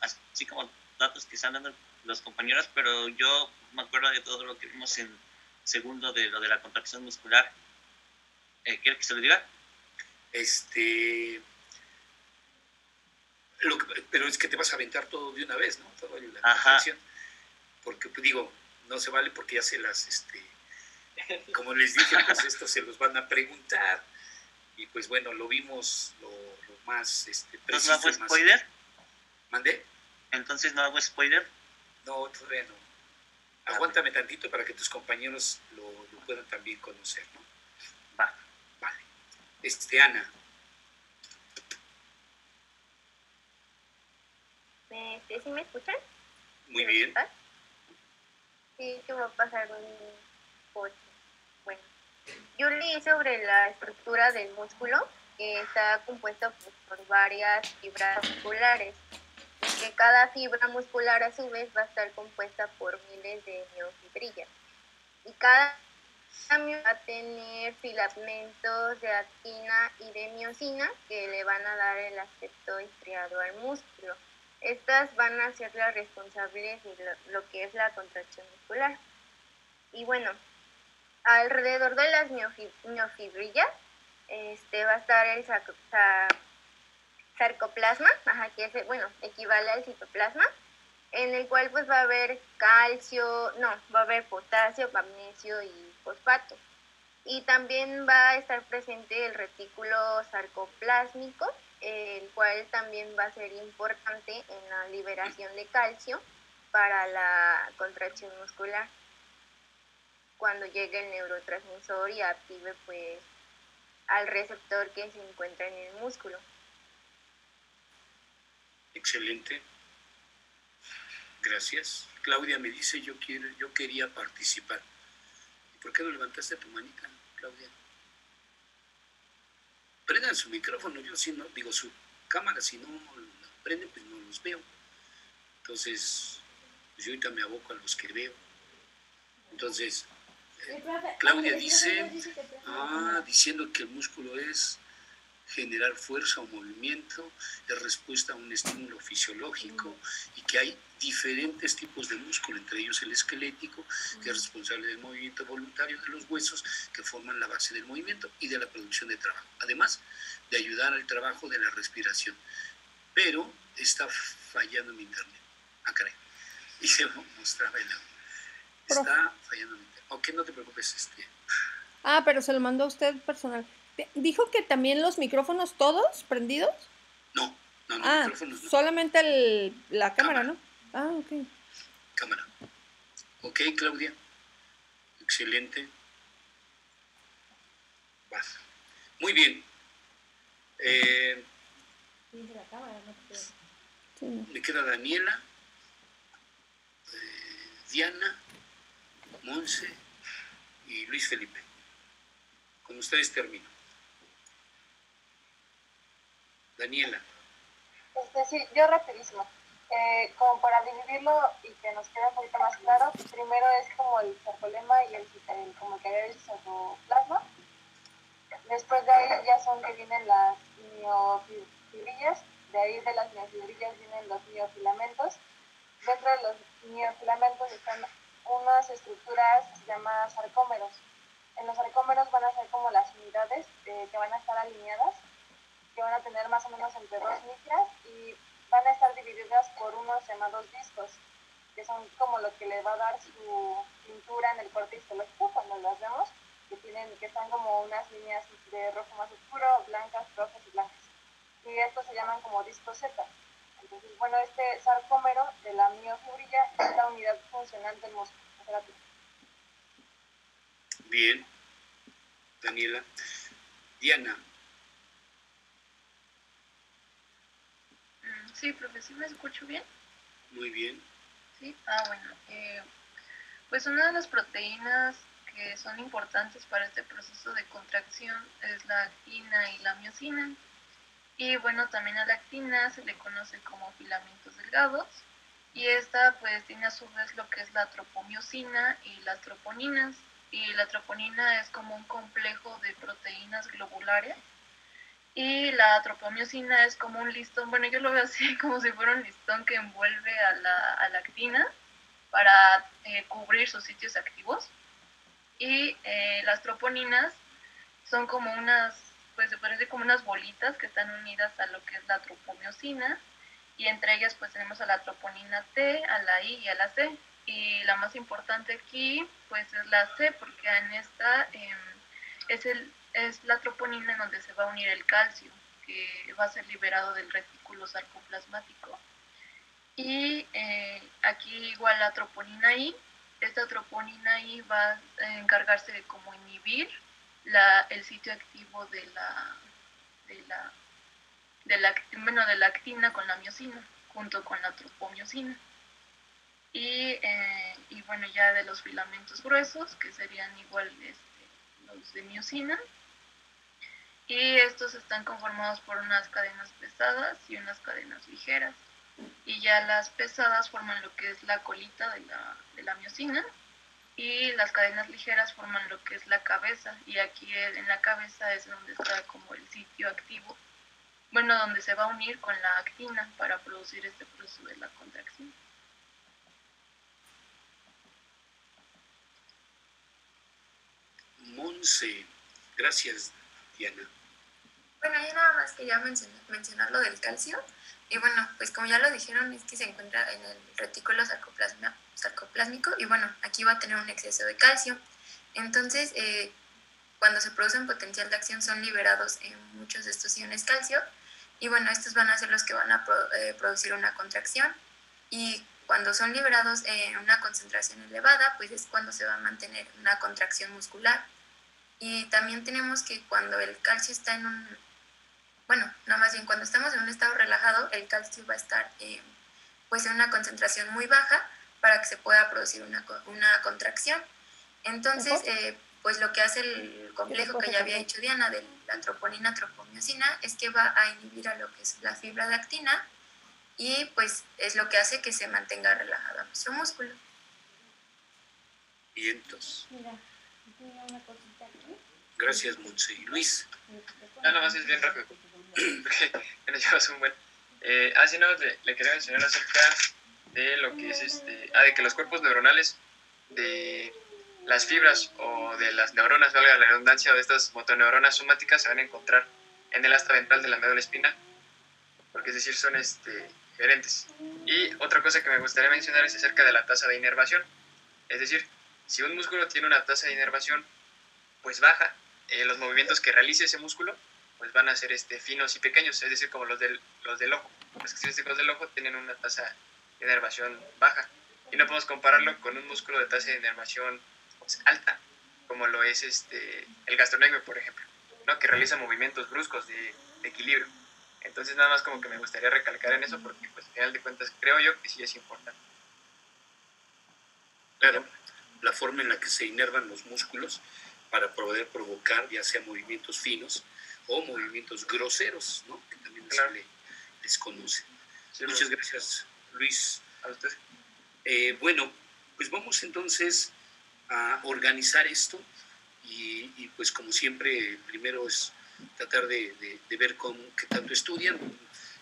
S3: así como datos que están dando los compañeros, pero yo me acuerdo de todo lo que vimos en segundo de lo de la contracción muscular. ¿Quiere que se lo diga?
S2: Pero es que te vas a aventar todo de una vez, ¿no? Toda la contracción. Porque, pues, digo, no se vale porque ya se las, como les dije, pues esto se los van a preguntar. Y pues bueno, lo vimos lo más
S3: preciso. ¿No hago spoiler?
S2: ¿Mandé?
S3: Entonces no hago spoiler.
S2: No, todavía no. Aguántame tantito para que tus compañeros lo puedan también conocer, ¿no?
S3: Va.
S2: Vale. Ana.
S8: ¿Sí me escuchan?
S2: Muy bien.
S8: Sí, ¿qué va a pasar con mi coche? Bueno, yo leí sobre la estructura del músculo, que está compuesto por varias fibras musculares, y que cada fibra muscular a su vez va a estar compuesta por miles de miofibrillas. Y cada va a tener filamentos de actina y de miosina que le van a dar el aspecto estriado al músculo. Estas van a ser las responsables de lo que es la contracción muscular. Y bueno, alrededor de las miofibrillas va a estar el sarcoplasma, que es, equivale al citoplasma, en el cual pues va a haber va a haber potasio, magnesio y fosfato. Y también va a estar presente el retículo sarcoplásmico, el cual también va a ser importante en la liberación de calcio para la contracción muscular, cuando llegue el neurotransmisor y active pues al receptor que se encuentra en el músculo.
S2: Excelente. Gracias. Claudia me dice, yo quería participar. ¿Y por qué no levantaste tu manita, Claudia? Prendan su micrófono, yo si no, digo su cámara, si no la prenden, pues no los veo. Entonces, pues yo ahorita me aboco a los que veo. Entonces, Claudia dice, diciendo que el músculo es generar fuerza o movimiento, es respuesta a un estímulo fisiológico y que hay diferentes tipos de músculo, entre ellos el esquelético, que es responsable del movimiento voluntario de los huesos que forman la base del movimiento y de la producción de trabajo, además de ayudar al trabajo de la respiración. Pero está fallando mi internet. Caray. Y se mostraba el audio. Está fallando mi internet. Ok, no te preocupes.
S12: Pero se lo mandó a usted personal. ¿Dijo que también los micrófonos todos prendidos?
S2: No, micrófonos no.
S12: Solamente la cámara, ¿no? Ok.
S2: Cámara. Ok, Claudia. Excelente. Vas. Muy bien. Me queda Daniela, Diana, Monse y Luis Felipe. Con ustedes termino. Daniela.
S5: Sí, yo rapidísimo. Como para dividirlo y que nos quede un poquito más claro, primero es como el sarcolema y como que había dicho sarcoplasma. Después de ahí ya son que vienen las miofibrillas, de ahí de las miofibrillas vienen los miofilamentos. Dentro de los miofilamentos están unas estructuras que se llaman sarcómeros. En los sarcómeros van a ser como las unidades que van a estar alineadas, que van a tener más o menos entre 2 micras y van a estar divididas por unos llamados discos, que son como lo que le va a dar su pintura en el corte histológico cuando las vemos, que están como unas líneas de rojo más oscuro, blancas, rojas y blancas. Y estos se llaman como discos Z. Entonces, bueno, este sarcómero de la miofibrilla es la unidad funcional del músculo.
S2: Bien, Daniela. Diana.
S9: Sí, profe, ¿sí me escucho bien?
S2: Muy bien.
S9: Sí, bueno, pues una de las proteínas que son importantes para este proceso de contracción es la actina y la miosina. Y bueno, también a la actina se le conoce como filamentos delgados y esta pues tiene a su vez lo que es la tropomiosina y las troponinas. Y la troponina es como un complejo de proteínas globulares y la tropomiosina es como un listón, bueno, yo lo veo así como si fuera un listón que envuelve a la actina para cubrir sus sitios activos. Y las troponinas son como unas, pues se parece como unas bolitas que están unidas a lo que es la tropomiosina, y entre ellas pues tenemos a la troponina T, a la I y a la C. Y la más importante aquí pues es la C, porque en esta es la troponina en donde se va a unir el calcio, que va a ser liberado del retículo sarcoplasmático. Y aquí igual la troponina I. Esta troponina I va a encargarse de como inhibir el sitio activo de la actina con la miosina, junto con la tropomiosina. Y bueno, ya de los filamentos gruesos, que serían igual los de miosina. Y estos están conformados por unas cadenas pesadas y unas cadenas ligeras. Y ya las pesadas forman lo que es la colita de la miosina, y las cadenas ligeras forman lo que es la cabeza, y aquí en la cabeza es donde está como el sitio activo, bueno, donde se va a unir con la actina para producir este proceso de la contracción.
S2: Monse. Gracias, Diana.
S17: Bueno, yo nada más quería mencionar lo del calcio. Y bueno, pues como ya lo dijeron, es que se encuentra en el retículo sarcoplásmico y bueno, aquí va a tener un exceso de calcio. Entonces, cuando se produce un potencial de acción son liberados muchos de estos iones calcio y bueno, estos van a ser los que van a producir una contracción, y cuando son liberados en una concentración elevada, pues es cuando se va a mantener una contracción muscular. Y también tenemos que cuando el calcio está cuando estamos en un estado relajado, el calcio va a estar pues en una concentración muy baja para que se pueda producir una contracción. Entonces, pues lo que hace el complejo que ya había dicho Diana de la troponina-tropomiosina es que va a inhibir a lo que es la fibra de actina, y pues es lo que hace que se mantenga relajado nuestro músculo.
S2: Y entonces. Gracias, Monse. Y Luis.
S7: Nada más es bien rápido, porque nos llevas un buen. Así no, le quería mencionar acerca de lo que es de que los cuerpos neuronales de las fibras o de las neuronas, valga la redundancia, o de estas motoneuronas somáticas se van a encontrar en el asta ventral de la médula espinal, porque es decir, son diferentes. Y otra cosa que me gustaría mencionar es acerca de la tasa de inervación, es decir, si un músculo tiene una tasa de inervación pues baja, los movimientos que realice ese músculo pues van a ser finos y pequeños, es decir, como los del ojo. Los extrínseos del ojo tienen una tasa de inervación baja y no podemos compararlo con un músculo de tasa de inervación pues, alta, como lo es el gastrocnemio, por ejemplo. ¿no? Que realiza movimientos bruscos de equilibrio. Entonces nada más como que me gustaría recalcar en eso porque pues al final de cuentas creo yo que sí es importante.
S2: Claro, la forma en la que se inervan los músculos para poder provocar ya sea movimientos finos o movimientos groseros, ¿no? Que también se les conoce. Sí, muchas gracias, Luis.
S7: A usted.
S2: Bueno, pues vamos entonces a organizar esto y pues como siempre, primero es tratar de ver qué tanto estudian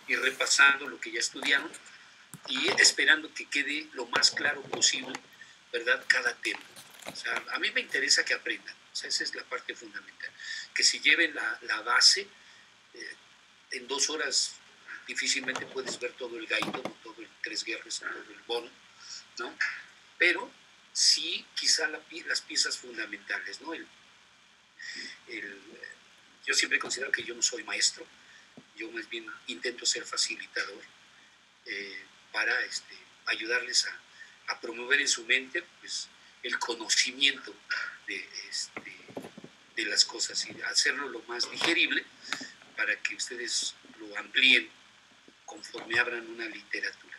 S2: y repasando lo que ya estudiaron y esperando que quede lo más claro posible, ¿verdad? Cada tema. O sea, a mí me interesa que aprendan. O sea, esa es la parte fundamental. Que si lleven la base, en 2 horas difícilmente puedes ver todo el Gaido, todo el Tres Guerras, todo el Bono, ¿no? Pero sí quizá las piezas fundamentales, ¿no? Yo siempre considero que yo no soy maestro, yo más bien intento ser facilitador para ayudarles a promover en su mente pues, el conocimiento de las cosas y hacerlo lo más digerible para que ustedes lo amplíen conforme abran una literatura.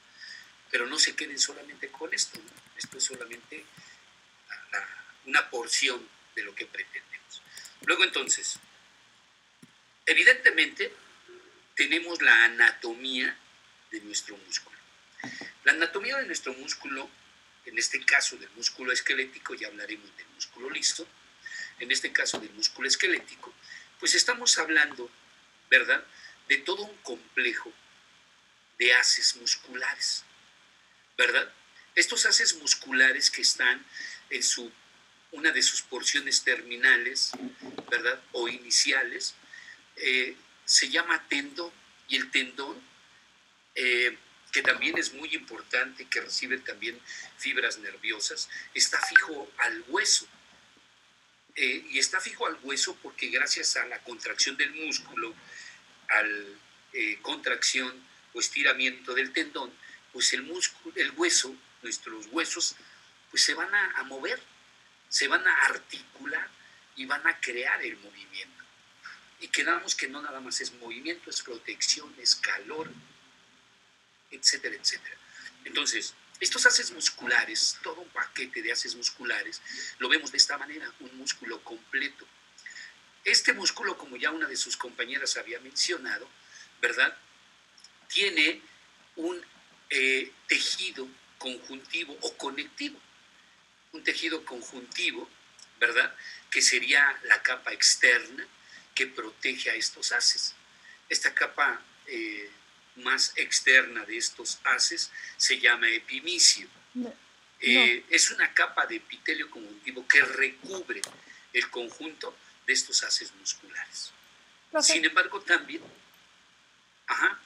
S2: Pero no se queden solamente con esto, ¿no? Esto es solamente una porción de lo que pretendemos. Luego entonces, evidentemente tenemos la anatomía de nuestro músculo. La anatomía de nuestro músculo, en este caso del músculo esquelético, ya hablaremos del músculo liso, en este caso del músculo esquelético, pues estamos hablando, ¿verdad?, de todo un complejo de haces musculares, ¿verdad? Estos haces musculares que están en una de sus porciones terminales, ¿verdad?, o iniciales, se llama tendón, y el tendón, que también es muy importante, que recibe también fibras nerviosas, está fijo al hueso. Y está fijo al hueso porque gracias a la contracción del músculo, al contracción o estiramiento del tendón, pues el hueso, nuestros huesos, pues se van a mover, se van a articular y van a crear el movimiento. Y quedamos que no nada más es movimiento, es protección, es calor, etcétera, etcétera. Entonces, estos haces musculares, todo un paquete de haces musculares, lo vemos de esta manera, un músculo completo. Este músculo, como ya una de sus compañeras había mencionado, ¿verdad?, tiene un tejido conjuntivo o conectivo. Un tejido conjuntivo, ¿verdad?, que sería la capa externa que protege a estos haces. Esta capa más externa de estos haces se llama epimicio. Es una capa de epitelio conjuntivo que recubre el conjunto de estos haces musculares. Sin embargo, también... Ajá.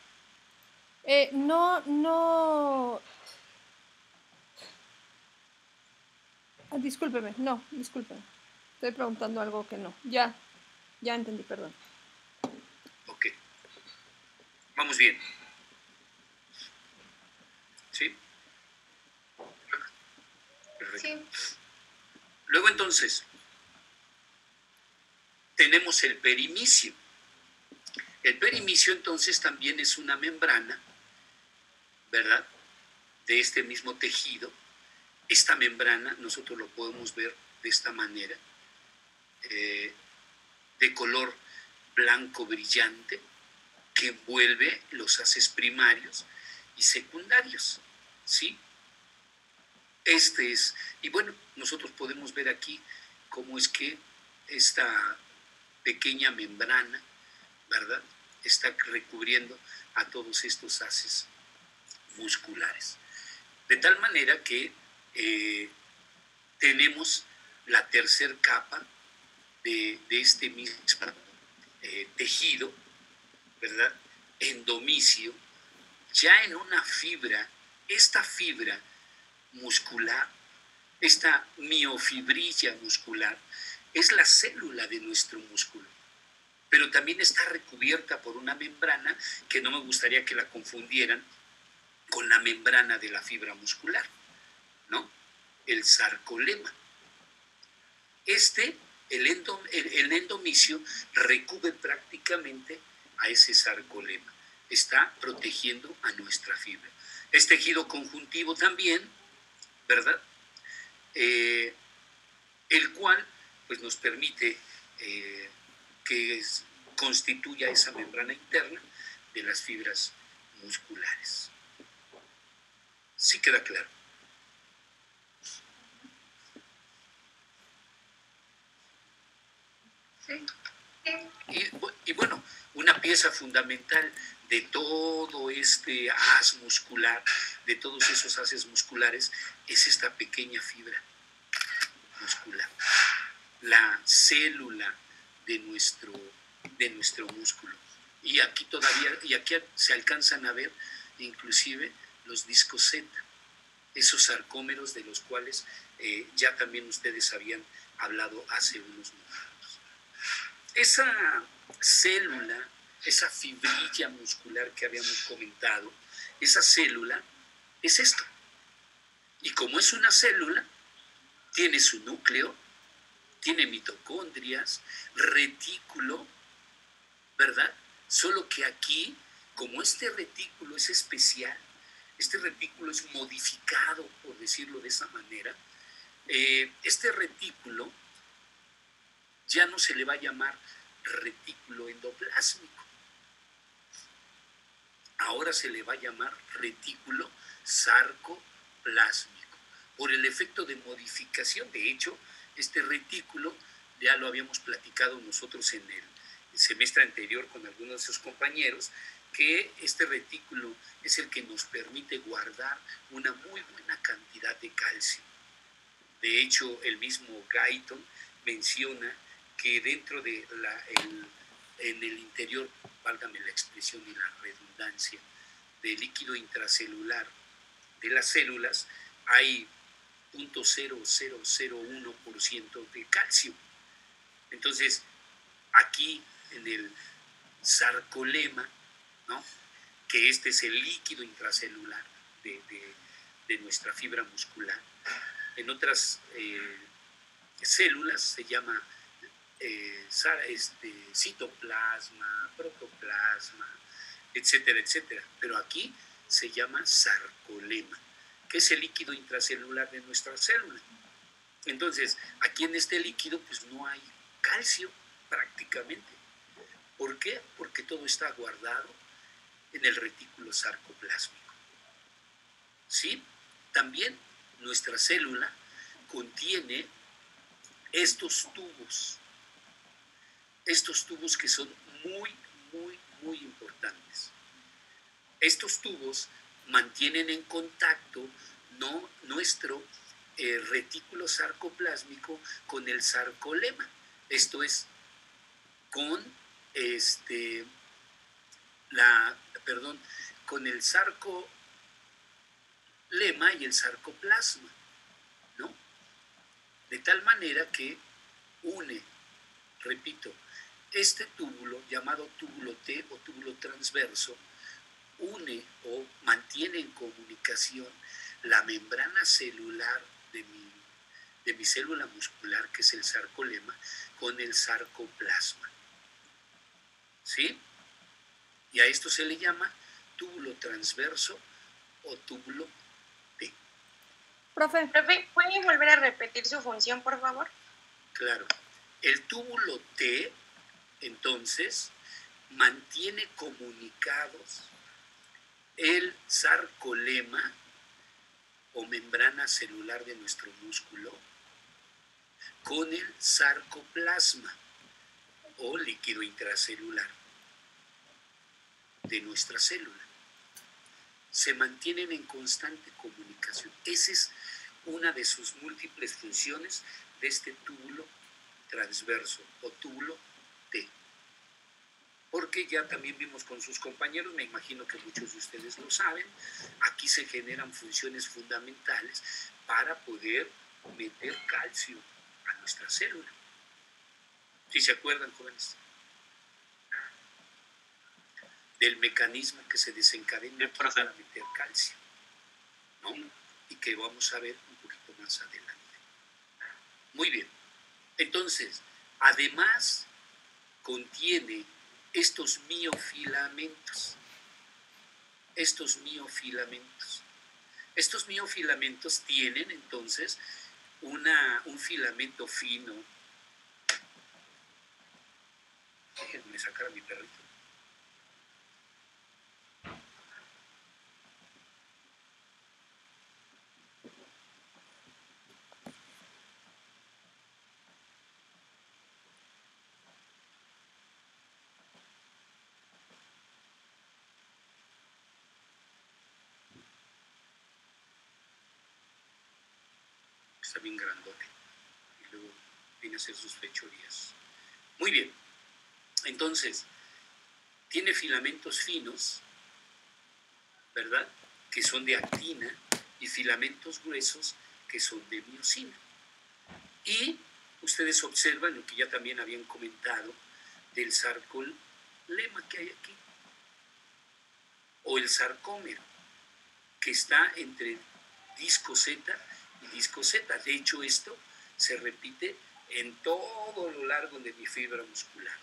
S12: Discúlpeme. Estoy preguntando algo que no. Ya entendí, perdón.
S2: Ok. Vamos bien. ¿Sí? Perfecto. Sí. Luego entonces, tenemos el perimicio. El perimicio entonces también es una membrana, ¿verdad?, de este mismo tejido. Esta membrana nosotros lo podemos ver de esta manera, de color blanco brillante, que envuelve los haces primarios y secundarios, ¿sí? Y bueno, nosotros podemos ver aquí cómo es que esta pequeña membrana, ¿verdad?, está recubriendo a todos estos haces musculares. De tal manera que tenemos la tercer capa de este mismo tejido, ¿verdad?, endomicio, ya en una fibra, esta fibra muscular, esta miofibrilla muscular, es la célula de nuestro músculo, pero también está recubierta por una membrana que no me gustaría que la confundieran con la membrana de la fibra muscular, ¿no? El sarcolema. el endomisio recubre prácticamente a ese sarcolema. Está protegiendo a nuestra fibra. Es tejido conjuntivo también, ¿verdad? El cual pues, nos permite que constituya esa membrana interna de las fibras musculares. ¿Sí queda claro?
S11: Sí.
S2: Y bueno, una pieza fundamental de todo este haz muscular, de todos esos haces musculares, es esta pequeña fibra muscular, la célula de nuestro músculo. Y aquí se alcanzan a ver inclusive los discos Z, esos sarcómeros de los cuales ya también ustedes habían hablado hace unos momentos. Esa célula, esa fibrilla muscular que habíamos comentado, esa célula es esto. Y como es una célula, tiene su núcleo, tiene mitocondrias, retículo, ¿verdad? Solo que aquí, como este retículo es especial, este retículo es modificado, por decirlo de esa manera, este retículo ya no se le va a llamar retículo endoplásmico. Ahora se le va a llamar retículo sarcoplásmico, por el efecto de modificación. De hecho, este retículo ya lo habíamos platicado nosotros en el semestre anterior con algunos de sus compañeros, que este retículo es el que nos permite guardar una muy buena cantidad de calcio. De hecho, el mismo Guyton menciona que dentro de en el interior, válgame la expresión y la redundancia, del líquido intracelular de las células hay 0.0001% de calcio. Entonces, aquí en el sarcolema, ¿no?, que este es el líquido intracelular de nuestra fibra muscular, en otras células se llama citoplasma, protoplasma, etcétera, etcétera. Pero aquí se llama sarcolema, que es el líquido intracelular de nuestra célula. Entonces, aquí en este líquido pues no hay calcio prácticamente. ¿Por qué? Porque todo está guardado en el retículo sarcoplásmico. ¿Sí? También nuestra célula contiene estos tubos que son muy, muy, muy importantes. Estos tubos mantienen en contacto nuestro retículo sarcoplásmico con el sarcolema. Esto es, con con el sarcolema y el sarcoplasma, ¿no? De tal manera que une, repito, este túbulo llamado túbulo T o túbulo transverso, une o mantiene en comunicación la membrana celular de mi célula muscular, que es el sarcolema, con el sarcoplasma. ¿Sí? Y a esto se le llama túbulo transverso o túbulo T.
S4: Profe, ¿puede volver a repetir su función, por favor?
S2: Claro. El túbulo T, entonces, mantiene comunicados el sarcolema o membrana celular de nuestro músculo con el sarcoplasma o líquido intracelular de nuestra célula. Se mantienen en constante comunicación. Esa es una de sus múltiples funciones de este túbulo transverso o túbulo T. Porque ya también vimos con sus compañeros, me imagino que muchos de ustedes lo saben, aquí se generan funciones fundamentales para poder meter calcio a nuestra célula. ¿Sí se acuerdan, jóvenes? Del mecanismo que se desencadena para meter calcio, ¿no? Y que vamos a ver un poquito más adelante. Muy bien. Entonces, Además, contiene estos miofilamentos. Estos miofilamentos tienen entonces un filamento fino. Déjenme sacar a mi perrito. Está bien grandote. Y luego viene a hacer sus fechorías. Muy bien. Entonces, tiene filamentos finos, ¿verdad? Que son de actina, y filamentos gruesos que son de miosina. Y ustedes observan lo que ya también habían comentado del sarcolema que hay aquí, o el sarcómero, que está entre disco Z y disco Z. De hecho, esto se repite en todo lo largo de mi fibra muscular.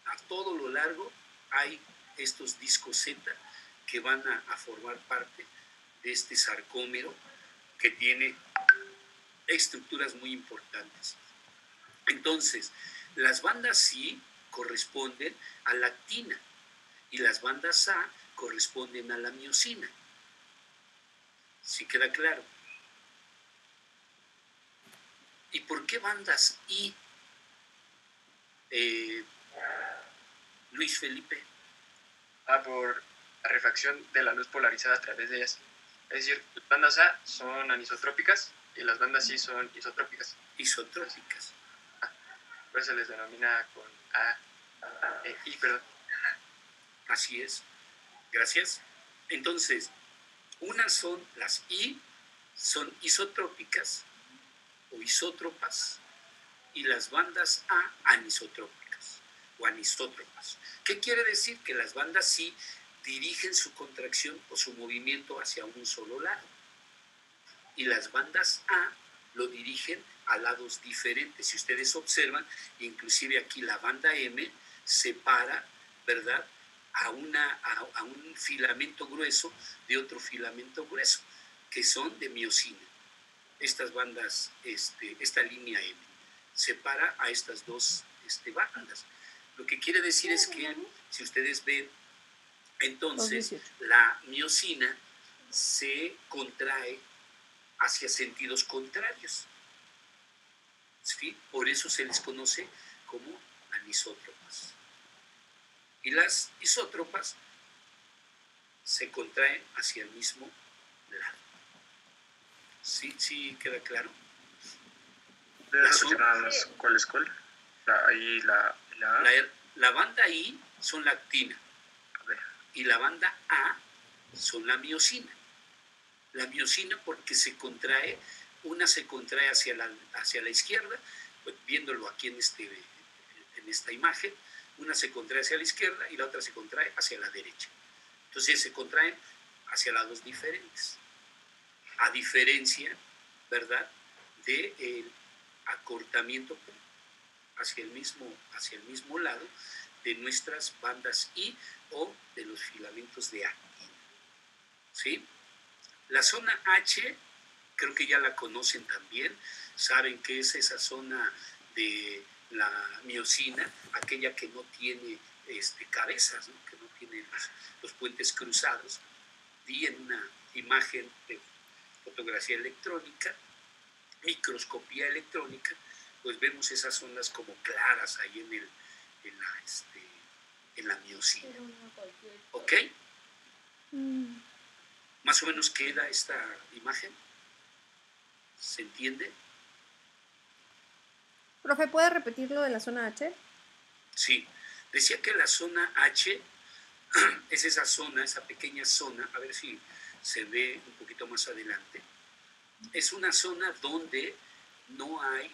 S2: A todo lo largo hay estos discos Z que van a formar parte de este sarcómero, que tiene estructuras muy importantes. Entonces, las bandas I corresponden a la actina y las bandas A corresponden a la miosina. ¿Sí queda claro? ¿Y por qué bandas I, Luis Felipe?
S7: Por la refracción de la luz polarizada a través de ellas. Es decir, las bandas A son anisotrópicas y las bandas I son isotrópicas.
S2: Isotrópicas.
S7: Por eso se les denomina con A, I, perdón.
S2: Así es. Gracias. Entonces, unas son las I, son isotrópicas o isótropas, y las bandas A anisotrópicas o anisótropas. ¿Qué quiere decir? Que las bandas I dirigen su contracción o su movimiento hacia un solo lado, y las bandas A lo dirigen a lados diferentes. Si ustedes observan, inclusive aquí la banda M separa, ¿verdad?, a un filamento grueso de otro filamento grueso, que son de miosina. Estas bandas, esta línea M separa a estas dos bandas. Lo que quiere decir es que, si ustedes ven, entonces la miosina se contrae hacia sentidos contrarios. ¿Sí? Por eso se les conoce como anisótropas. Y las isótropas se contraen hacia el mismo lado. ¿Sí queda claro?
S6: ¿Cuál es cuál? La I, la A.
S2: La banda I son la actina y la banda A son la miosina. La miosina porque una se contrae hacia la izquierda, pues, viéndolo aquí en esta imagen, una se contrae hacia la izquierda y la otra se contrae hacia la derecha. Entonces se contraen hacia lados diferentes, a diferencia, ¿verdad?, del acortamiento hacia el mismo lado de nuestras bandas I o de los filamentos de actina. ¿Sí? La zona H, creo que ya la conocen también, saben que es esa zona de la miosina, aquella que no tiene cabezas, ¿no?, que no tiene los puentes cruzados. Vi en una imagen de fotografía electrónica, microscopía electrónica, pues vemos esas zonas como claras ahí en la miosina. ¿Ok? Más o menos queda esta imagen. ¿Se entiende?
S12: Profe, ¿puede repetir lo de la zona H?
S2: Sí, decía que la zona H es esa zona, esa pequeña zona, a ver si se ve un poquito más adelante. Es una zona donde no hay,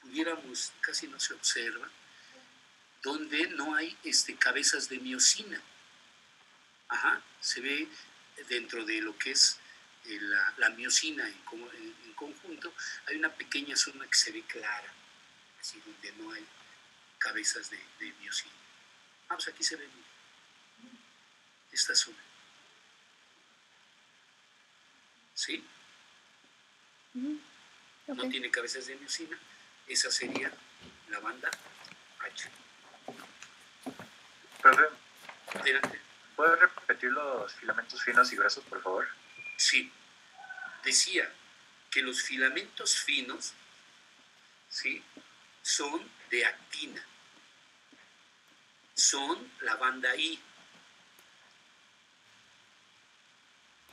S2: pudiéramos, casi no se observa, donde no hay cabezas de miosina. Ajá, se ve dentro de lo que es la miosina en conjunto, hay una pequeña zona que se ve clara, así donde no hay cabezas de miosina. Vamos, aquí se ve esta zona. ¿Sí?
S12: Okay.
S2: No tiene cabezas de miosina. Esa sería la banda H.
S18: Profe,
S2: Adelante.
S18: ¿puedes repetir los filamentos finos y gruesos, por favor?
S2: Sí. Decía que los filamentos finos, ¿sí?, son de actina. Son la banda I,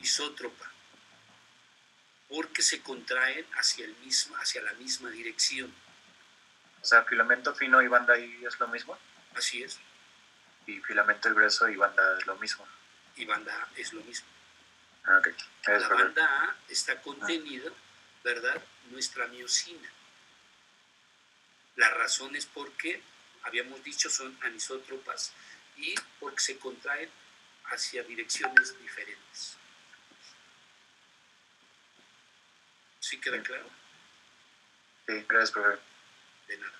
S2: isótropa, porque se contraen hacia la misma dirección.
S18: O sea, filamento fino y banda I es lo mismo.
S2: Así es.
S18: Y filamento grueso y banda es lo mismo.
S2: Y banda A es lo mismo.
S18: Ah, ok.
S2: La banda A está contenida, ¿verdad?, nuestra miosina. La razón es porque, habíamos dicho, son anisótropas y porque se contraen hacia direcciones diferentes. ¿Sí queda claro?
S18: Sí, gracias, profe.
S2: De nada.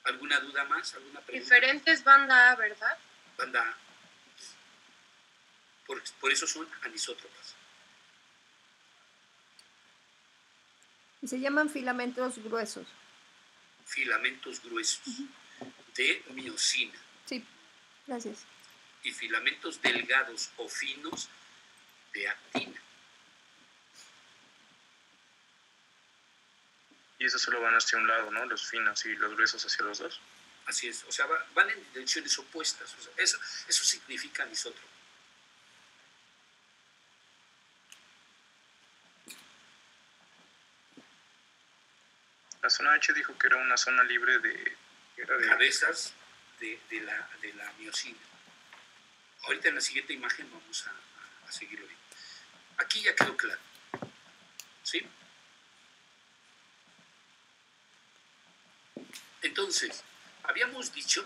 S2: ¿Alguna duda más? ¿Alguna pregunta?
S4: Diferentes banda A, ¿verdad?
S2: Banda A. Por eso son anisótropas.
S12: Y se llaman filamentos gruesos.
S2: Filamentos gruesos de miosina.
S12: Sí, gracias.
S2: Y filamentos delgados o finos de actina.
S6: Y esos solo van hacia un lado, ¿no? Los finos y los gruesos hacia los dos.
S2: Así es, o sea, van en direcciones opuestas. O sea, eso significa anisótropo.
S6: La zona H dijo que era una zona libre de
S2: cabezas de la miosina. Ahorita en la siguiente imagen vamos a seguirlo bien. Aquí ya quedó claro. ¿Sí? Entonces, habíamos dicho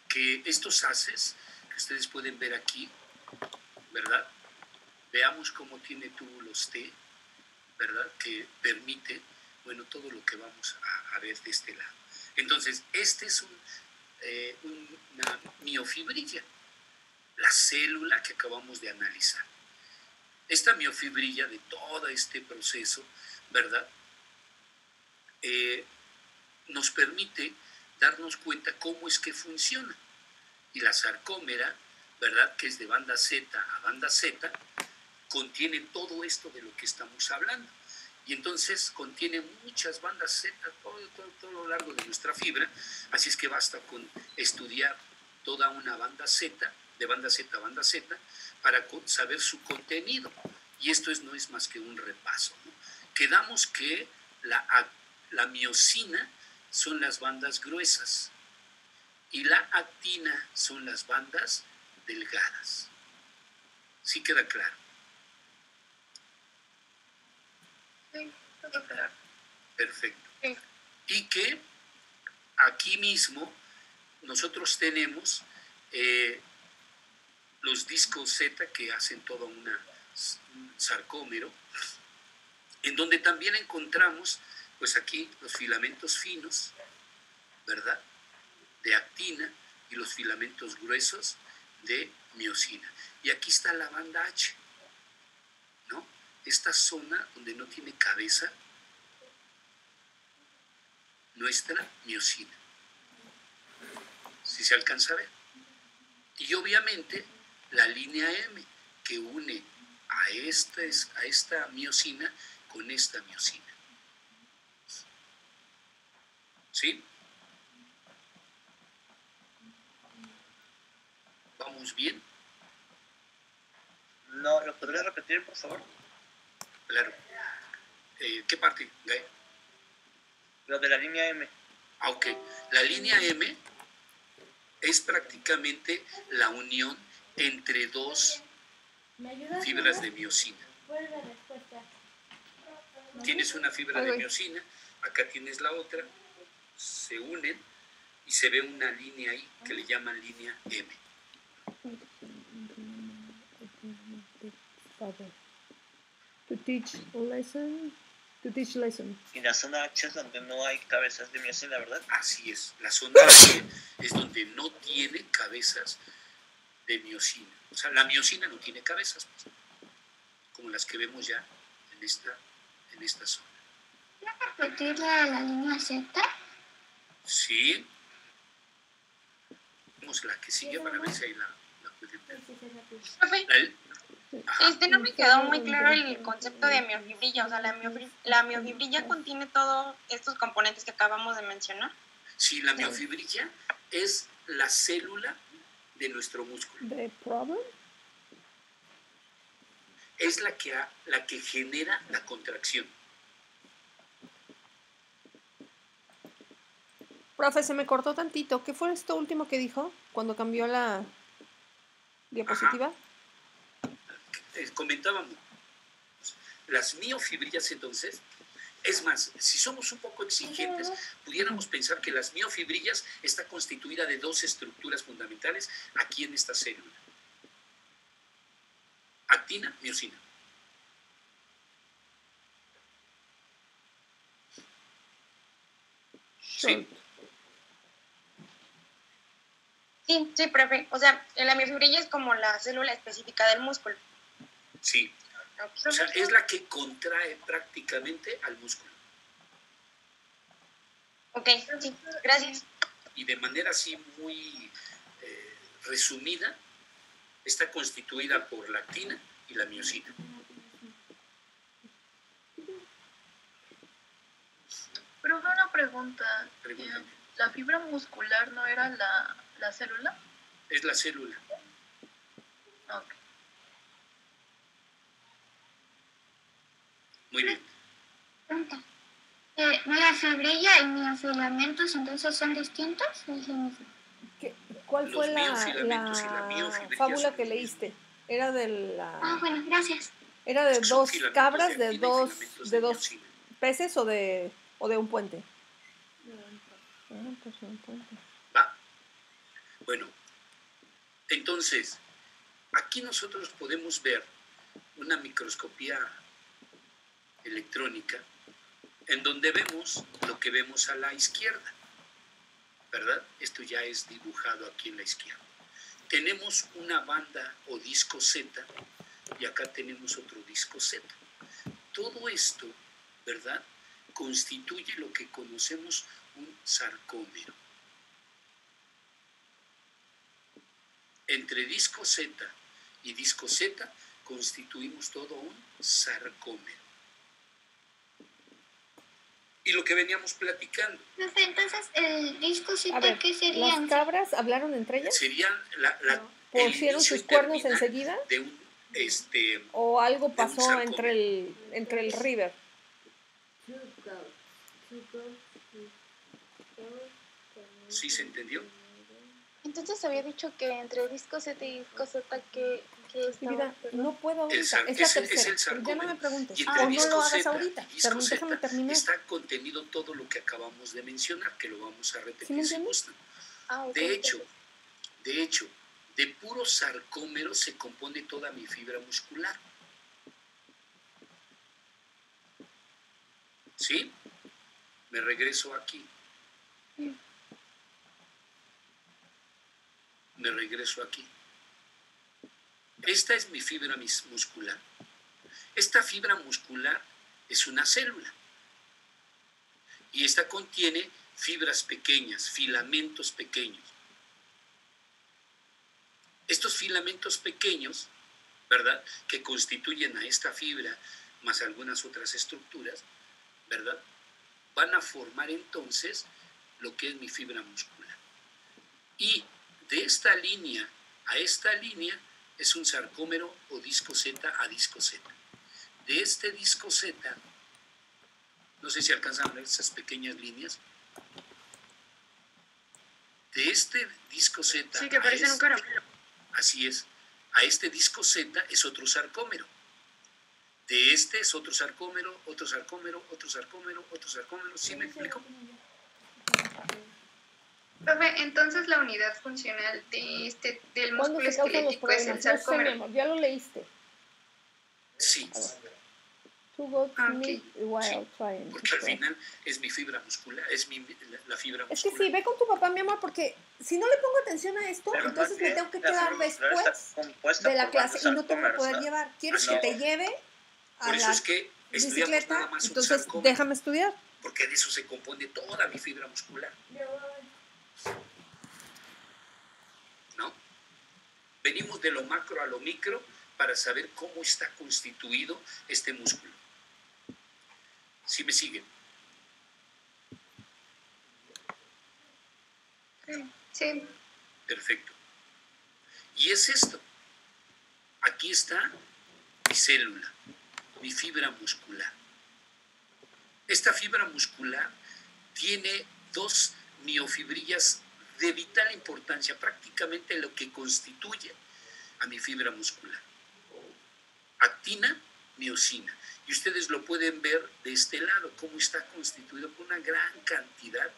S2: que estos haces que ustedes pueden ver aquí, ¿verdad? Veamos cómo tiene túbulos T, ¿verdad? Que permite, bueno, todo lo que vamos a ver de este lado. Entonces, este es una miofibrilla, la célula que acabamos de analizar. Esta miofibrilla de todo este proceso, ¿verdad?, nos permite darnos cuenta cómo es que funciona. Y la sarcómera, ¿verdad?, que es de banda Z a banda Z, contiene todo esto de lo que estamos hablando. Y entonces contiene muchas bandas Z todo lo largo de nuestra fibra, así es que basta con estudiar toda una banda Z, de banda Z a banda Z, para saber su contenido. Y esto no es más que un repaso, ¿no? Quedamos que la miosina son las bandas gruesas y la actina son las bandas delgadas. ¿Sí queda claro?
S11: Sí, todo claro.
S2: Perfecto.
S11: Sí.
S2: Y que aquí mismo nosotros tenemos los discos Z que hacen todo un sarcómero, en donde también encontramos, pues aquí, los filamentos finos, ¿verdad?, de actina, y los filamentos gruesos de miosina. Y aquí está la banda H, ¿no? Esta zona donde no tiene cabeza, nuestra miosina. ¿Sí se alcanza a ver? Y obviamente la línea M que une a esta miosina con esta miosina. ¿Sí? ¿Vamos bien?
S3: No, ¿lo podría repetir, por favor?
S2: Claro. ¿Qué parte, Gael?
S3: Lo de la línea M.
S2: Ah, ok. La línea M es prácticamente la unión entre dos fibras de miosina. Tienes una fibra de miosina, acá tienes la otra, se unen y se ve una línea ahí que le llaman línea M.
S12: teach lesson.
S3: Y la zona H es donde no hay cabezas de miocina, ¿verdad?
S2: Así es. La zona H es donde no tiene cabezas de miocina. O sea, la miocina no tiene cabezas, pues, como las que vemos ya en esta zona.
S15: ¿Puedes repetir la línea Z?
S2: Sí. Vamos la que sigue para ver si ahí la pueden ver.
S19: Profe, no me quedó muy claro el concepto de miofibrilla. O sea, la miofibrilla contiene todos estos componentes que acabamos de mencionar.
S2: Sí, la miofibrilla es la célula de nuestro músculo.
S12: ¿The problem?
S2: Es la que genera la contracción.
S12: Profe, se me cortó tantito. ¿Qué fue esto último que dijo cuando cambió la diapositiva?
S2: Comentábamos, las miofibrillas entonces, es más, si somos un poco exigentes, pudiéramos pensar que las miofibrillas está constituida de dos estructuras fundamentales aquí en esta célula. Actina, miocina. Sí.
S19: Sí, profe. O sea, la miofibrilla es como la célula específica del músculo.
S2: Sí. O sea, es la que contrae prácticamente al músculo.
S19: Ok, sí, gracias.
S2: Y de manera así muy resumida, está constituida por la actina y la miocina.
S9: Pero una pregunta.
S2: Pregúntame.
S9: ¿La fibra muscular no era la célula?
S2: Es la célula.
S9: Ok.
S2: Muy bien.
S15: Pregunta. ¿Miofibrilla y miofilamentos entonces son distintos?
S12: ¿Cuál fue
S2: Los
S12: la
S2: miofilamentos y la miofibrillas
S12: fábula
S2: son
S12: que
S2: lo
S12: leíste? Era de la...
S15: Ah, bueno, gracias.
S12: ¿Era de
S2: Son
S12: dos
S2: filamentos
S12: cabras,
S2: de
S12: de
S2: actina y
S12: dos
S2: filamentos de miocina.
S12: peces o de un puente?
S2: ¿Va? Bueno, entonces, aquí nosotros podemos ver una microscopía electrónica en donde vemos lo que vemos a la izquierda, ¿verdad? Esto ya es dibujado aquí en la izquierda. Tenemos una banda o disco Z y acá tenemos otro disco Z. Todo esto, ¿verdad?, constituye lo que conocemos un sarcómero. Entre disco Z y disco Z constituimos todo un sarcómero. Y lo que veníamos platicando.
S15: Entonces, el disco Z, ¿qué sería?
S12: ¿Las cabras hablaron entre ellas?
S2: Serían
S12: ¿Pusieron sus cuernos enseguida?
S2: De un,
S12: ¿O algo
S2: de un
S12: pasó
S2: sarcómero.
S12: entre el river?
S2: ¿Sí se entendió?
S14: Entonces había dicho que entre disco Z y disco Z que
S12: Vida, no puedo ahorita,
S2: Es
S12: es la
S2: el
S12: tercera,
S2: sarcómero.
S12: pero ya no me preguntes,
S2: Y
S12: o
S2: entre
S12: no
S2: disco
S12: lo hagas
S2: Z
S12: ahorita,
S2: y disco
S12: déjame
S2: Z
S12: terminar.
S2: está contenido todo lo que acabamos de mencionar, que lo vamos a
S12: ¿Sí me
S2: repetir si
S12: entiendes?
S2: gustan.
S14: ok.
S2: De hecho, de puro sarcómero se compone toda mi fibra muscular. ¿Sí? Me regreso aquí. Me regreso aquí. Esta es mi fibra muscular. Esta fibra muscular es una célula. Y esta contiene fibras pequeñas, filamentos pequeños. Estos filamentos pequeños, ¿verdad?, que constituyen a esta fibra, más algunas otras estructuras, ¿verdad?, van a formar entonces lo que es mi fibra muscular. Y de esta línea a esta línea es un sarcómero o disco Z a disco Z. De este disco Z, no sé si alcanzan a ver esas pequeñas líneas. De este disco Z.
S4: Sí, que parecen un caramelo.
S2: Así es. A este disco Z es otro sarcómero. De este es otro sarcómero, otro sarcómero, otro sarcómero, otro sarcómero. ¿Sí me explico?
S11: Profe, entonces la unidad funcional del
S12: ¿Cuándo
S11: músculo
S12: se causan los
S11: esquelético es el
S12: problemas? No sé, mi
S11: sarcómero.
S12: amor, ya lo leíste.
S2: Sí.
S12: Who votes
S11: Ah,
S12: me
S11: ok.
S12: while trying to
S2: Porque al
S12: spread.
S2: final es mi fibra muscular, es la fibra
S12: Es que
S2: muscular.
S12: sí, ve con tu papá, mi amor, porque si no le pongo atención a esto,
S3: Pero
S12: entonces
S3: más
S12: me
S3: bien,
S12: tengo que
S3: la
S12: quedar
S3: fibra muscular está
S12: después
S3: compuesta
S12: de la
S3: por
S12: clase
S3: varios
S12: y no te voy a
S3: sarcómeros,
S12: poder
S3: ¿no?
S12: llevar. ¿Quieres
S2: No.
S12: que te lleve a
S2: Por eso
S12: la
S2: es que estudiamos
S12: bicicleta?
S2: nada más un
S12: Entonces,
S2: sarcómero,
S12: déjame estudiar.
S2: porque de eso se compone toda mi fibra muscular, ¿no? Venimos de lo macro a lo micro para saber cómo está constituido este músculo. ¿Sí me siguen?
S11: Sí.
S2: Perfecto. Y es esto. Aquí está mi célula, mi fibra muscular. Esta fibra muscular tiene dos miofibrillas de vital importancia, prácticamente lo que constituye a mi fibra muscular. Actina, miosina. Y ustedes lo pueden ver de este lado, cómo está constituido por una gran cantidad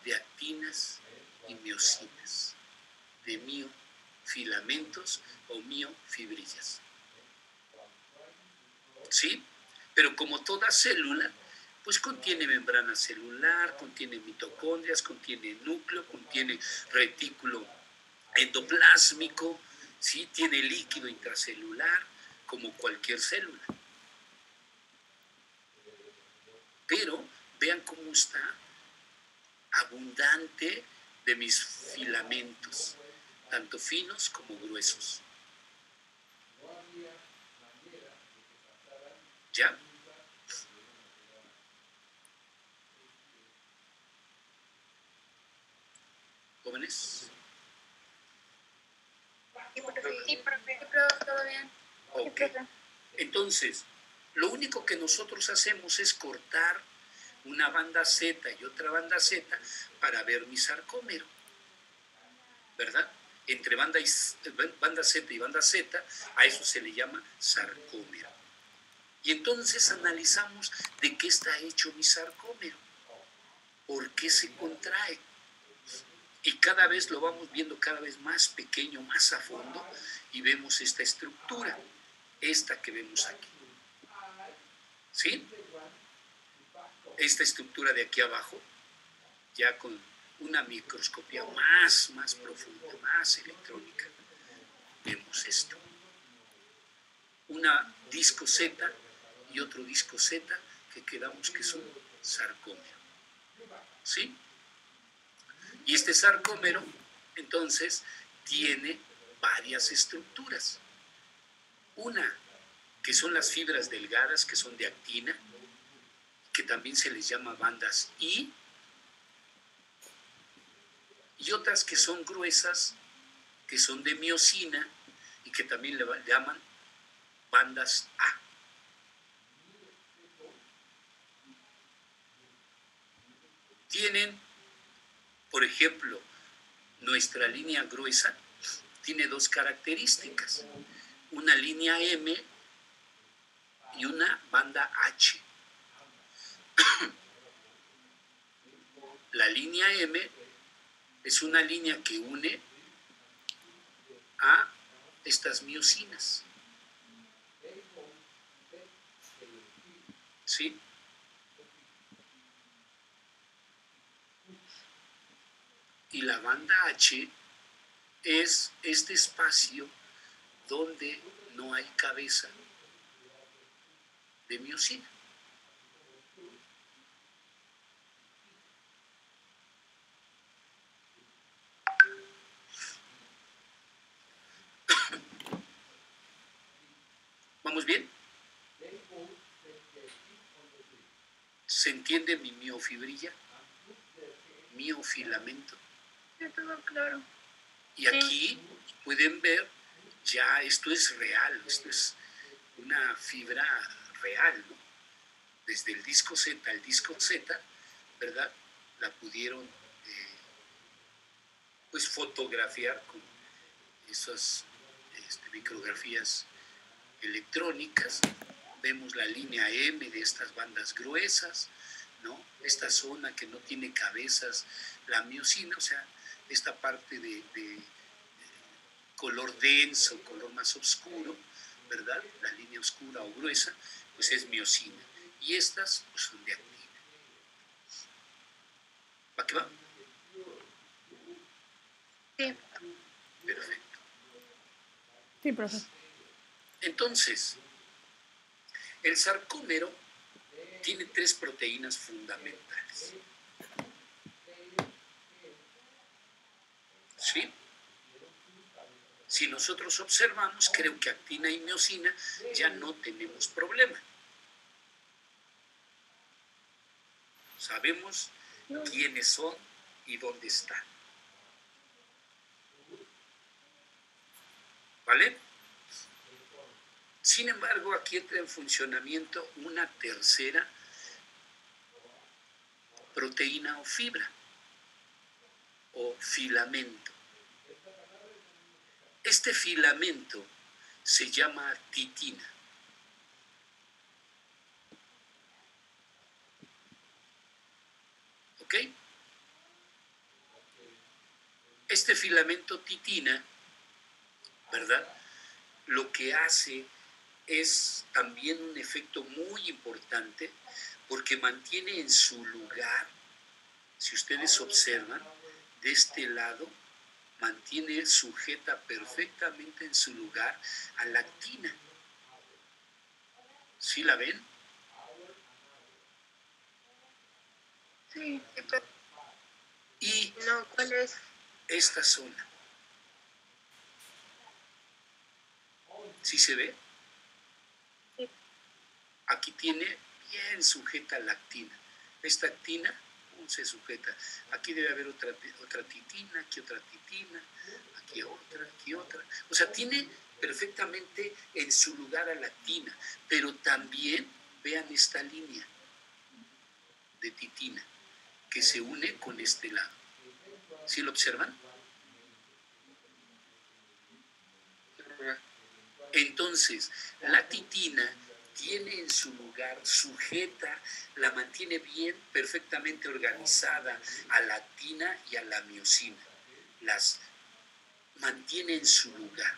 S2: de actinas y miosinas, de miofilamentos o miofibrillas. ¿Sí? Pero como toda célula, pues contiene membrana celular, contiene mitocondrias, contiene núcleo, contiene retículo endoplásmico, ¿sí? Tiene líquido intracelular, como cualquier célula. Pero vean cómo está abundante de mis filamentos, tanto finos como gruesos. ¿Ya? ¿Jóvenes?
S11: Sí, profe, todo bien.
S2: Ok. Entonces, lo único que nosotros hacemos es cortar una banda Z y otra banda Z para ver mi sarcómero, ¿verdad? Entre banda Z y banda Z, a eso se le llama sarcómero. Y entonces analizamos de qué está hecho mi sarcómero, por qué se contrae. Y cada vez lo vamos viendo cada vez más pequeño, más a fondo, y vemos esta estructura, esta que vemos aquí. ¿Sí? Esta estructura de aquí abajo, ya con una microscopía más profunda, más electrónica, vemos esto. Una disco Z y otro disco Z que quedamos que son sarcómero. ¿Sí? Y este sarcómero, entonces, tiene varias estructuras. Una, que son las fibras delgadas, que son de actina, que también se les llama bandas I, y otras que son gruesas, que son de miosina, y que también le llaman bandas A. Tienen, por ejemplo, nuestra línea gruesa tiene dos características, una línea M y una banda H. La línea M es una línea que une a estas miosinas. ¿Sí? Y la banda H es este espacio donde no hay cabeza de miosina. ¿Vamos bien? ¿Se entiende mi miofibrilla? Miofilamento.
S11: Ya todo claro.
S2: Y aquí pueden ver, ya esto es real, esto es una fibra real, ¿no? Desde el disco Z al disco Z, ¿verdad? La pudieron pues fotografiar con esas micrografías electrónicas. Vemos la línea M de estas bandas gruesas, ¿no? Esta zona que no tiene cabezas, la miosina, o sea, esta parte de color denso, color más oscuro, ¿verdad? La línea oscura o gruesa, pues es miosina. Y estas pues, son de actina. ¿Va que va?
S14: Sí.
S2: Perfecto.
S12: Sí, profe.
S2: Entonces, el sarcómero tiene 3 proteínas fundamentales. ¿Sí? Si nosotros observamos, creo que actina y miosina ya no tenemos problema. Sabemos quiénes son y dónde están. ¿Vale? Sin embargo, aquí entra en funcionamiento una tercera proteína o fibra o filamento. Este filamento se llama titina. ¿Ok? Este filamento titina, ¿verdad? Lo que hace es también un efecto muy importante porque mantiene en su lugar, si ustedes observan, de este lado, mantiene sujeta perfectamente en su lugar a la actina. ¿Sí la ven?
S4: Sí.
S2: Y
S4: no, ¿cuál es?
S2: Esta zona. ¿Sí se ve?
S14: Sí.
S2: Aquí tiene bien sujeta la actina. Esta actina se sujeta. Aquí debe haber otra titina, aquí otra titina, aquí otra. O sea, tiene perfectamente en su lugar a la actina, pero también vean esta línea de titina que se une con este lado. ¿Sí lo observan? Entonces, la titina tiene en su lugar sujeta, la mantiene bien, perfectamente organizada a la actina y a la miosina. Las mantiene en su lugar.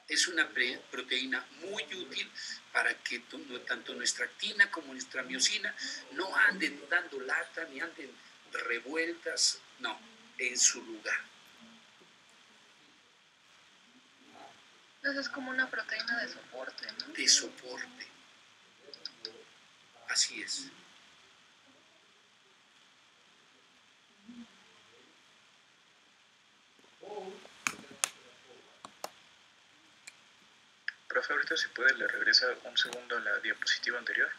S2: Es una proteína muy útil para que tanto nuestra actina como nuestra miosina no anden dando lata ni anden revueltas, no, en su lugar.
S9: Entonces es como una proteína de soporte, ¿no?
S2: De soporte. Así es.
S6: Profe, ahorita si puede le regresa un segundo a la diapositiva anterior.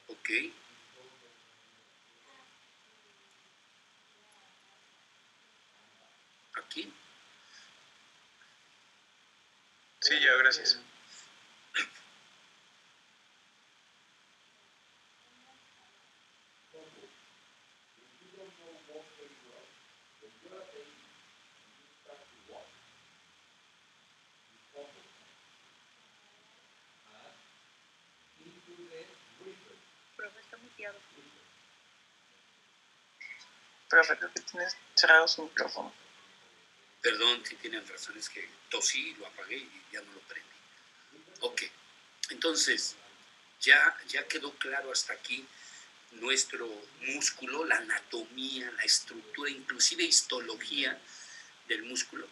S2: Ok. Aquí.
S6: Sí, ya, gracias.
S14: Profe, está muteado.
S19: Profe, creo que tienes cerrado su micrófono.
S2: Perdón, si tienen razón, es que tosí, lo apagué y ya no lo prendí. Ok, entonces, ya quedó claro hasta aquí nuestro músculo, la anatomía, la estructura, inclusive histología del músculo.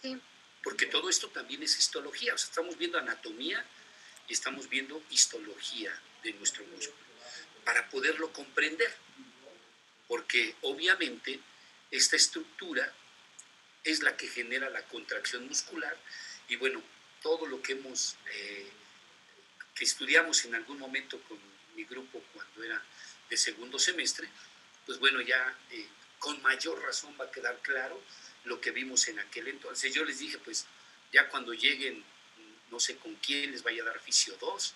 S14: Sí.
S2: Porque todo esto también es histología, o sea, estamos viendo anatomía y estamos viendo histología de nuestro músculo, para poderlo comprender, porque obviamente esta estructura es la que genera la contracción muscular y bueno, todo lo que que estudiamos en algún momento con mi grupo cuando era de segundo semestre, pues bueno, ya con mayor razón va a quedar claro lo que vimos en aquel entonces. Yo les dije, pues ya cuando lleguen, no sé con quién les vaya a dar Fisio 2,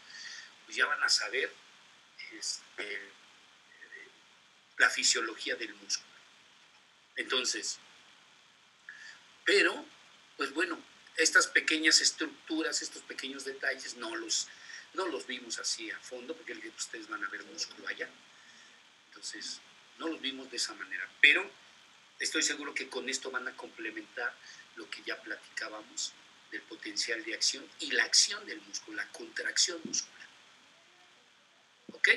S2: pues ya van a saber la fisiología del músculo. Entonces, pero, pues bueno, estas pequeñas estructuras, estos pequeños detalles, no los vimos así a fondo, porque ustedes van a ver músculo allá. Entonces, no los vimos de esa manera, pero estoy seguro que con esto van a complementar lo que ya platicábamos del potencial de acción y la acción del músculo, la contracción muscular. ¿Ok?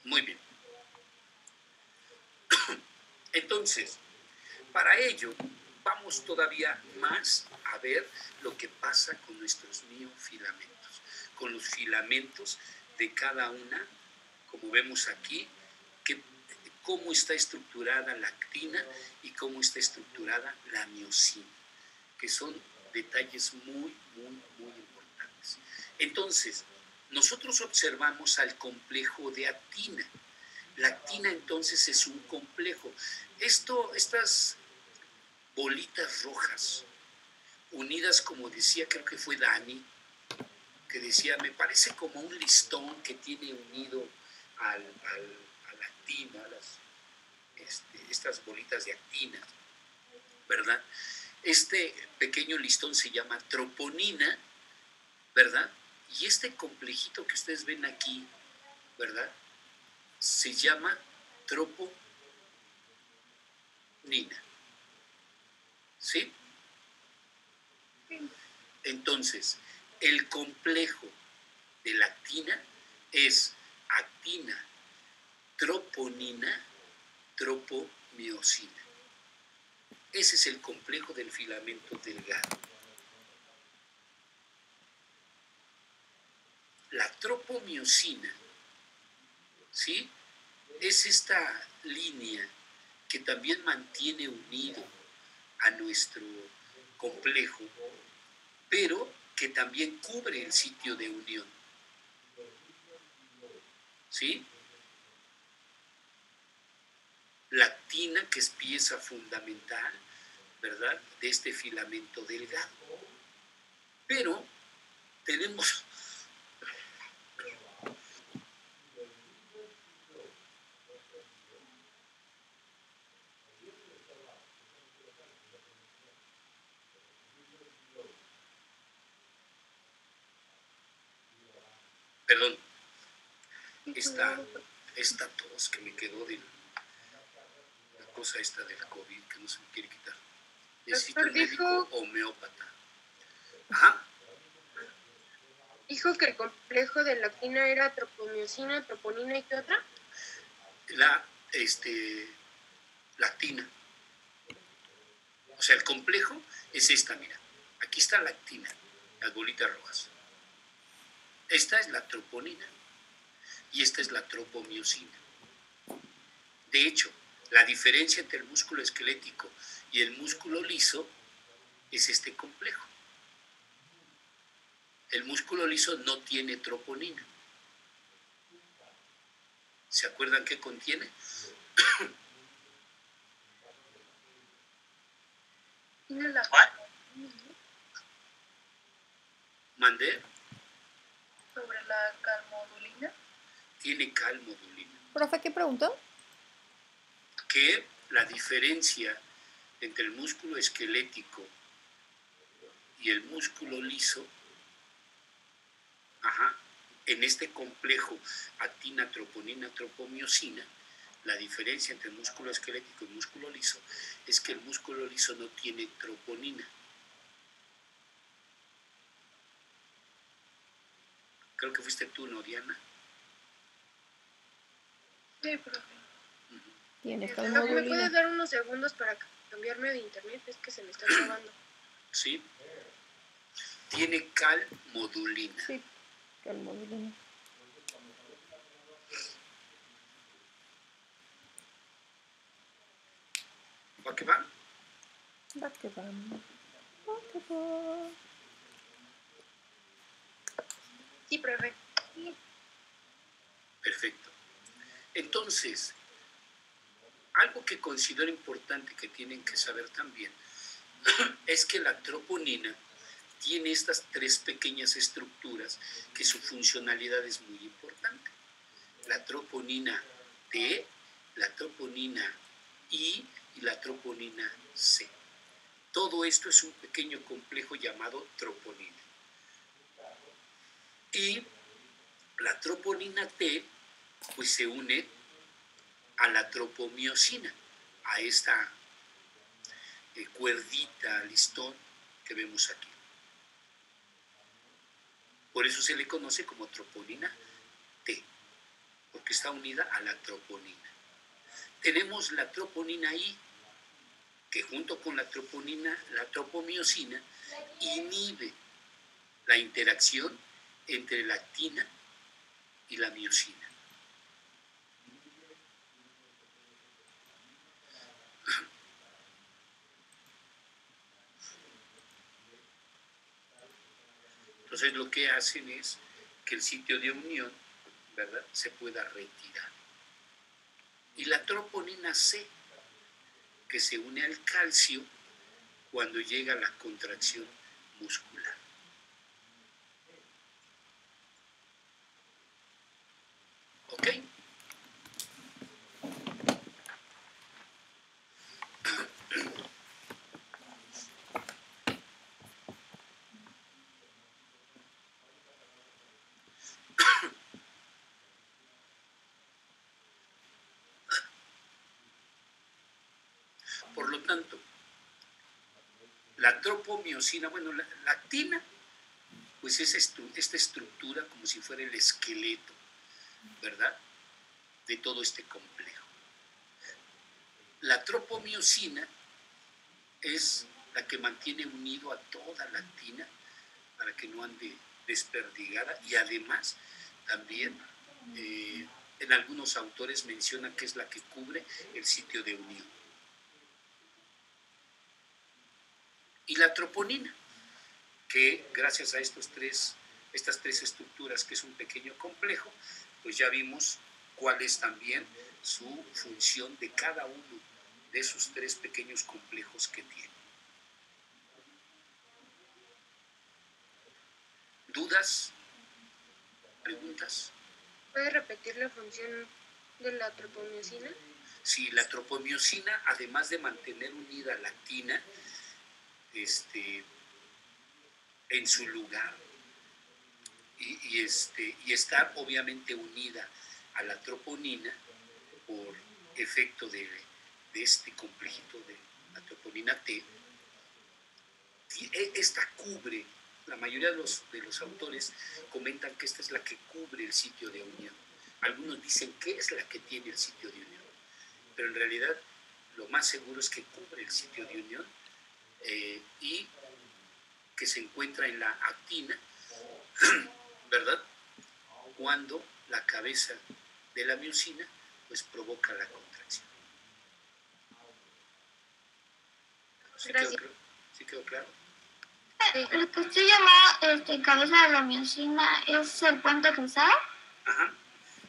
S2: Muy bien. Entonces, para ello, vamos todavía más a ver lo que pasa con nuestros miofilamentos, con los filamentos de cada una, como vemos aquí, cómo está estructurada la actina y cómo está estructurada la miosina, que son detalles muy, muy, muy importantes. Entonces, nosotros observamos al complejo de actina. La actina entonces es un complejo. Estas bolitas rojas, unidas, como decía, creo que fue Dani, que decía, me parece como un listón que tiene unido a la actina, estas bolitas de actina, ¿verdad? Este pequeño listón se llama troponina, ¿verdad? Y este complejito que ustedes ven aquí, ¿verdad? Se llama troponina. ¿Sí? Entonces, el complejo de la actina es actina, troponina, tropomiosina. Ese es el complejo del filamento delgado. La tropomiosina, ¿sí? Es esta línea que también mantiene unido a nuestro complejo, pero que también cubre el sitio de unión. ¿Sí? La actina, que es pieza fundamental, ¿verdad?, de este filamento delgado. Pero tenemos perdón, esta tos que me quedó de la cosa esta del COVID, que no se me quiere quitar. Necesito un médico homeópata. Ajá.
S4: Dijo que el complejo de la actina era tropomiosina, troponina y ¿qué otra?
S2: La actina. O sea, el complejo es esta, mira. Aquí está la actina, las bolitas rojas. Esta es la troponina y esta es la tropomiosina. De hecho, la diferencia entre el músculo esquelético y el músculo liso es este complejo. El músculo liso no tiene troponina. ¿Se acuerdan qué contiene? ¿Mandé?
S9: Sobre la calmodulina.
S2: Tiene calmodulina.
S12: Profe, ¿qué preguntó?
S2: Que la diferencia entre el músculo esquelético y el músculo liso, en este complejo actina, troponina, tropomiosina, la diferencia entre el músculo esquelético y el músculo liso es que el músculo liso no tiene troponina. Creo que fuiste tú, ¿no, Diana?
S4: Sí, profe.
S12: Tiene
S4: ¿Me
S12: calmodulina.
S4: puedes dar unos segundos para cambiarme de internet? Es que se me está grabando.
S2: Sí. Tiene calmodulina.
S12: Sí, calmodulina.
S2: ¿Va que va?
S12: Va que va. Va que va.
S4: Sí, profe.
S2: Perfecto. Entonces, algo que considero importante que tienen que saber también es que la troponina tiene estas tres pequeñas estructuras que su funcionalidad es muy importante. La troponina T, la troponina I y la troponina C. Todo esto es un pequeño complejo llamado troponina. Y La troponina T pues se une a la tropomiosina, a esta cuerdita, listón que vemos aquí. Por eso se le conoce como troponina T, porque está unida a la troponina. Tenemos la troponina I, que junto con la troponina, la tropomiosina, inhibe la interacción entre la actina y la miosina. Entonces lo que hacen es que el sitio de unión, ¿verdad?, se pueda retirar. Y la troponina C, que se une al calcio cuando llega la contracción muscular. ¿Ok? Por lo tanto, la tropomiosina, bueno, la actina, pues es esta estructura como si fuera el esqueleto, ¿verdad?, de todo este complejo. La tropomiosina es la que mantiene unido a toda la actina para que no ande desperdigada, y además también en algunos autores mencionan que es la que cubre el sitio de unión. Y la troponina, que gracias a estas tres estructuras, que es un pequeño complejo, pues ya vimos cuál es también su función de cada uno de esos tres pequeños complejos que tiene. ¿Dudas? ¿Preguntas?
S4: ¿Puede repetir la función de la tropomiosina?
S2: Sí, la tropomiosina, además de mantener unida la actina en su lugar y estar obviamente unida a la troponina por efecto de este complejito de la troponina T, esta cubre, la mayoría de los autores comentan que esta es la que cubre el sitio de unión. Algunos dicen que es la que tiene el sitio de unión, pero en realidad lo más seguro es que cubre el sitio de unión y que se encuentra en la actina, ¿verdad?, cuando la cabeza de la miosina pues provoca la contracción. ¿Sí quedó claro?
S15: Lo que usted llama cabeza de la miosina es el puente cruzado.
S2: Ajá.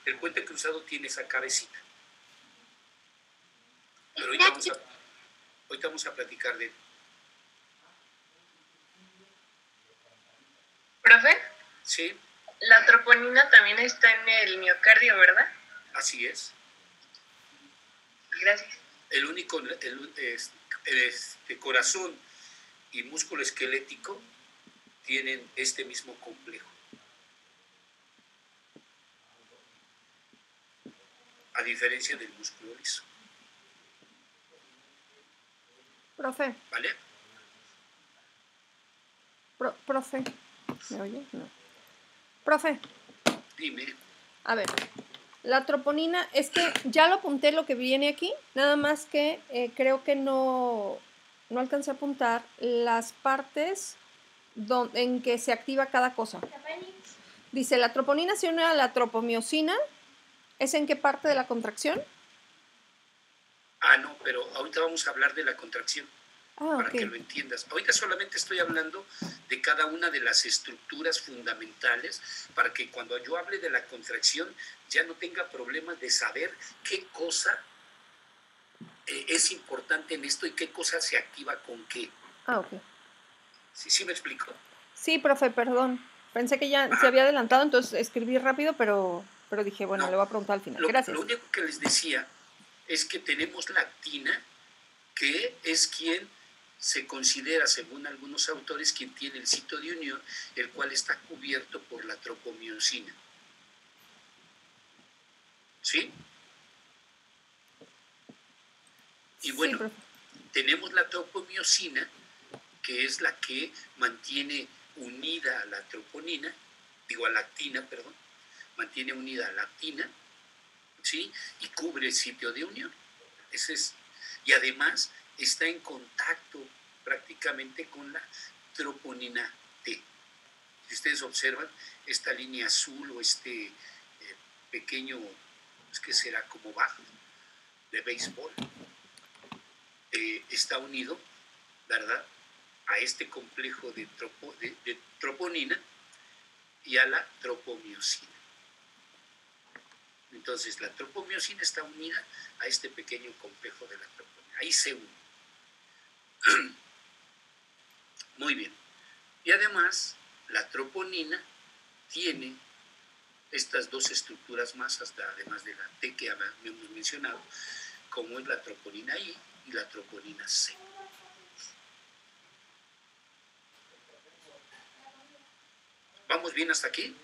S2: El puente cruzado tiene esa cabecita. Pero ahorita vamos a platicar de él.
S4: ¿Profe?
S2: Sí.
S4: La troponina también está en el miocardio, ¿verdad?
S2: Así es.
S4: Gracias.
S2: El único, corazón y músculo esquelético tienen este mismo complejo. A diferencia del músculo liso.
S12: Profe.
S2: ¿Vale?
S12: Profe. ¿Me oye? No. Profe.
S2: Dime.
S12: A ver, la troponina, es que ya lo apunté lo que viene aquí, nada más que creo que no alcancé a apuntar las partes en que se activa cada cosa. Dice, la troponina se une a la tropomiosina. ¿Es en qué parte de la contracción?
S2: No, pero ahorita vamos a hablar de la contracción. Para que lo entiendas. Ahorita solamente estoy hablando de cada una de las estructuras fundamentales para que cuando yo hable de la contracción ya no tenga problemas de saber qué cosa es importante en esto y qué cosa se activa con qué.
S12: Ok.
S2: ¿Sí me explico?
S12: Sí, profe, perdón. Pensé que ya se había adelantado, entonces escribí rápido, pero dije, bueno, le voy a preguntar al final. Gracias.
S2: Lo único que les decía es que tenemos la actina, que es quien se considera, según algunos autores, quien tiene el sitio de unión, el cual está cubierto por la tropomiosina. ¿Sí? Y bueno, tenemos la tropomiosina, que es la que mantiene unida a la troponina, a la actina, perdón, mantiene unida a la actina, ¿sí? Y cubre el sitio de unión. Ese es, y además está en contacto prácticamente con la troponina T. Si ustedes observan, esta línea azul o este pequeño, es que será como bat de béisbol, está unido, ¿verdad?, a este complejo de troponina y a la tropomiosina. Entonces, la tropomiosina está unida a este pequeño complejo de la troponina. Ahí se une. Muy bien. Y además, la troponina tiene estas dos estructuras más, además de la T que habíamos mencionado, como es la troponina I y la troponina C. ¿Vamos bien hasta aquí?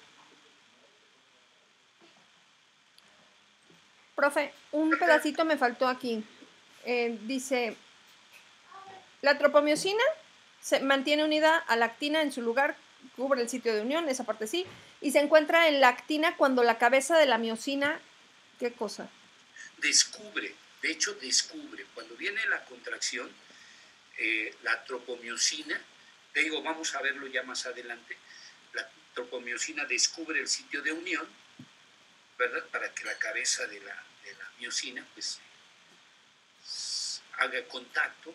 S12: Profe, un pedacito me faltó aquí. Dice, la tropomiosina se mantiene unida a la actina en su lugar, cubre el sitio de unión, esa parte sí, y se encuentra en la actina cuando la cabeza de la miosina, ¿qué cosa?
S2: Descubre, de hecho descubre, cuando viene la contracción, la tropomiosina, te digo, vamos a verlo ya más adelante, la tropomiosina descubre el sitio de unión, ¿verdad?, para que la cabeza de la miosina pues haga contacto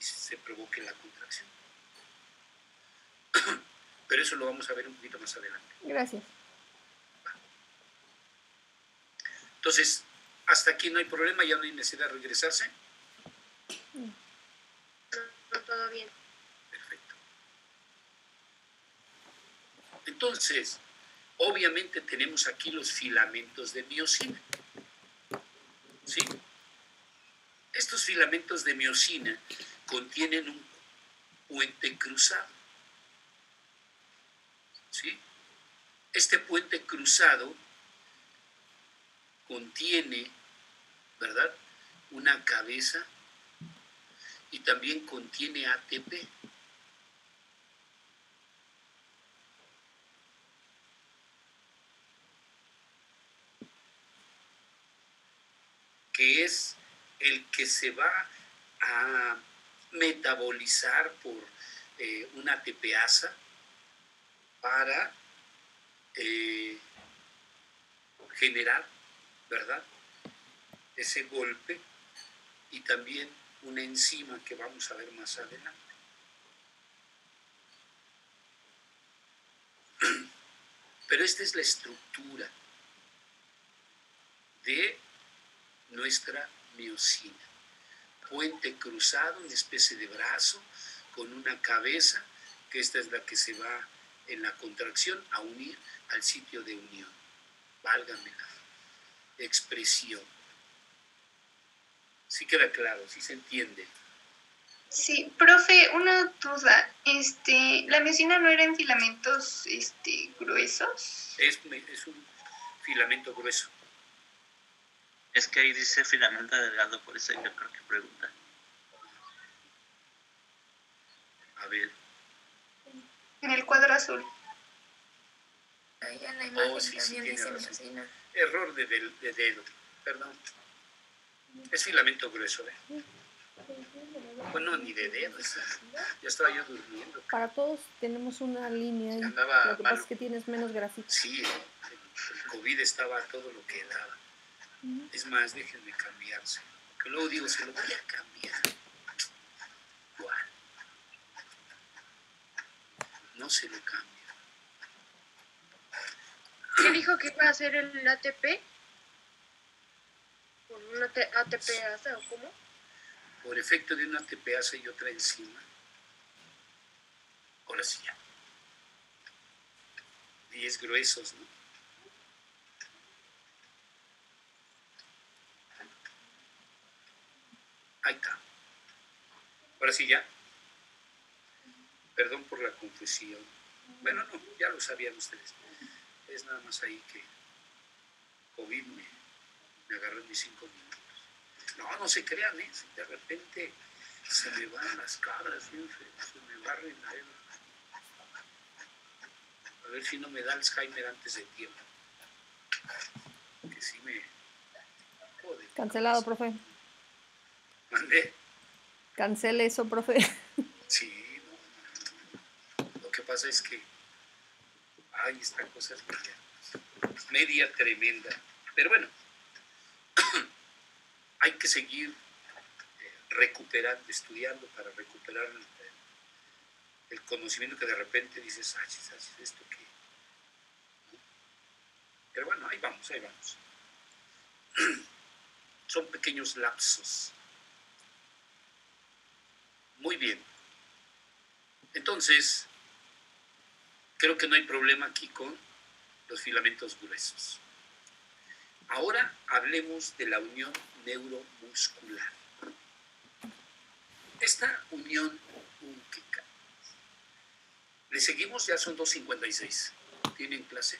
S2: y se provoque la contracción. Pero eso lo vamos a ver un poquito más adelante.
S12: Gracias.
S2: Entonces, hasta aquí no hay problema, ya no hay necesidad de regresarse.
S4: No, todo bien.
S2: Perfecto. Entonces, obviamente tenemos aquí los filamentos de miosina. ¿Sí? Estos filamentos de miosina contienen un puente cruzado. ¿Sí? Este puente cruzado contiene, ¿verdad?, una cabeza y también contiene ATP. Que es el que se va a metabolizar por una ATPasa para generar, ¿verdad?, ese golpe, y también una enzima que vamos a ver más adelante. Pero esta es la estructura de nuestra miosina. Puente cruzado, una especie de brazo con una cabeza, que esta es la que se va en la contracción a unir al sitio de unión. Válgame la expresión. ¿Sí queda claro? ¿Sí se entiende?
S11: Sí, profe, una duda. ¿La miosina no eran filamentos gruesos?
S2: Es un filamento grueso.
S3: Es que ahí dice filamento delgado, por eso yo creo que pregunta.
S2: A ver.
S11: En el cuadro azul.
S17: Ahí en la imagen
S2: Sí,
S17: también
S2: tiene
S17: dice
S2: razón.
S17: miosina.
S2: Error de dedo, perdón. Es filamento grueso, ¿eh? Bueno, ni de dedo, ya estaba yo durmiendo.
S12: Para todos tenemos una línea ahí.
S2: Andaba
S12: lo que pasa es que tienes menos grafitos.
S2: Sí, el COVID estaba todo lo que daba. Es más, déjenme cambiarse. Que luego digo, se lo voy a cambiar. Igual. No se lo cambio.
S4: ¿Qué dijo que iba a hacer el ATP? ¿Con una ATPasa o cómo?
S2: Por efecto de una ATPasa y otra enzima. Ahora sí ya. 10 gruesos, ¿no? Ahí está. Ahora sí ya. Perdón por la confusión. Bueno, no, ya lo sabían ustedes. Es nada más ahí que COVID me agarré mis 5 minutos. No se crean, ¿eh? De repente se me van las cabras, bien feo, se me barren a él. A ver si no me da Alzheimer antes de tiempo. Que sí me... Joder.
S12: Cancelado, profe.
S2: ¿Mandé?
S12: Cancele eso, profe.
S2: Sí, no. Lo que pasa es que... Ay, esta cosa es media tremenda. Pero bueno, hay que seguir recuperando, estudiando para recuperar el conocimiento que de repente dices, ay, ¿esto qué? ¿No? Pero bueno, ahí vamos. Son pequeños lapsos. Muy bien. Entonces, creo que no hay problema aquí con los filamentos gruesos. Ahora hablemos de la unión neuromuscular. Esta unión únquica. Le seguimos, ya son 2:56. ¿Tienen clase?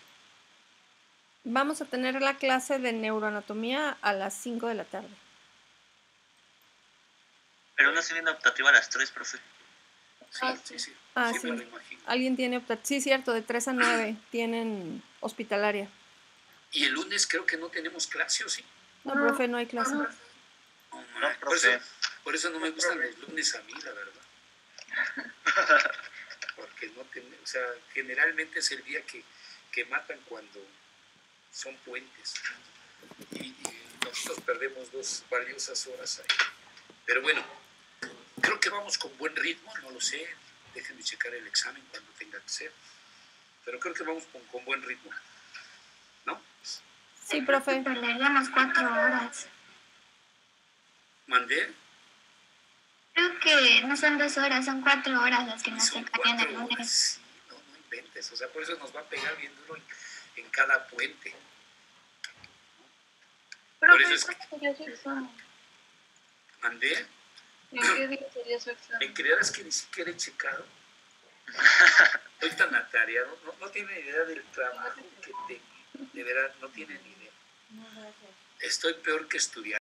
S12: Vamos a tener la clase de neuroanatomía a las 5 de la tarde.
S3: Pero una serie optativa a las 3, profe.
S2: Sí.
S12: Ah,
S2: Sí,
S12: sí.
S2: me lo imagino.
S12: Alguien tiene sí, cierto, de 3 a 9 tienen hospitalaria.
S2: Y el lunes creo que no tenemos clase, ¿o sí?
S12: No, profe, no hay clase.
S3: No, profe.
S2: Por eso no me gustan los lunes a mí, la verdad. Porque o sea, generalmente es el día que matan cuando son puentes. Y nosotros perdemos 2 valiosas horas ahí. Pero bueno, creo que vamos con buen ritmo, no lo sé. Déjenme checar el examen cuando tenga que ser. Pero creo que vamos con buen ritmo. ¿No?
S12: Sí, profe.
S15: Perderíamos 4 horas.
S2: ¿Mandé?
S15: Creo que no son 2 horas, son 4 horas las que nos tocarían el lunes.
S2: Sí, no inventes. O sea, por eso nos va a pegar bien duro en cada puente.
S9: Pero
S2: por eso es
S9: ¿cuándo sería su examen?
S2: ¿Mandé?
S9: ¿En qué día sería su examen?
S2: ¿Me creerás que ni siquiera he checado? Estoy tan atareado. No tienen idea del trabajo que tengo. De verdad, no tienen idea. Estoy peor que estudiar.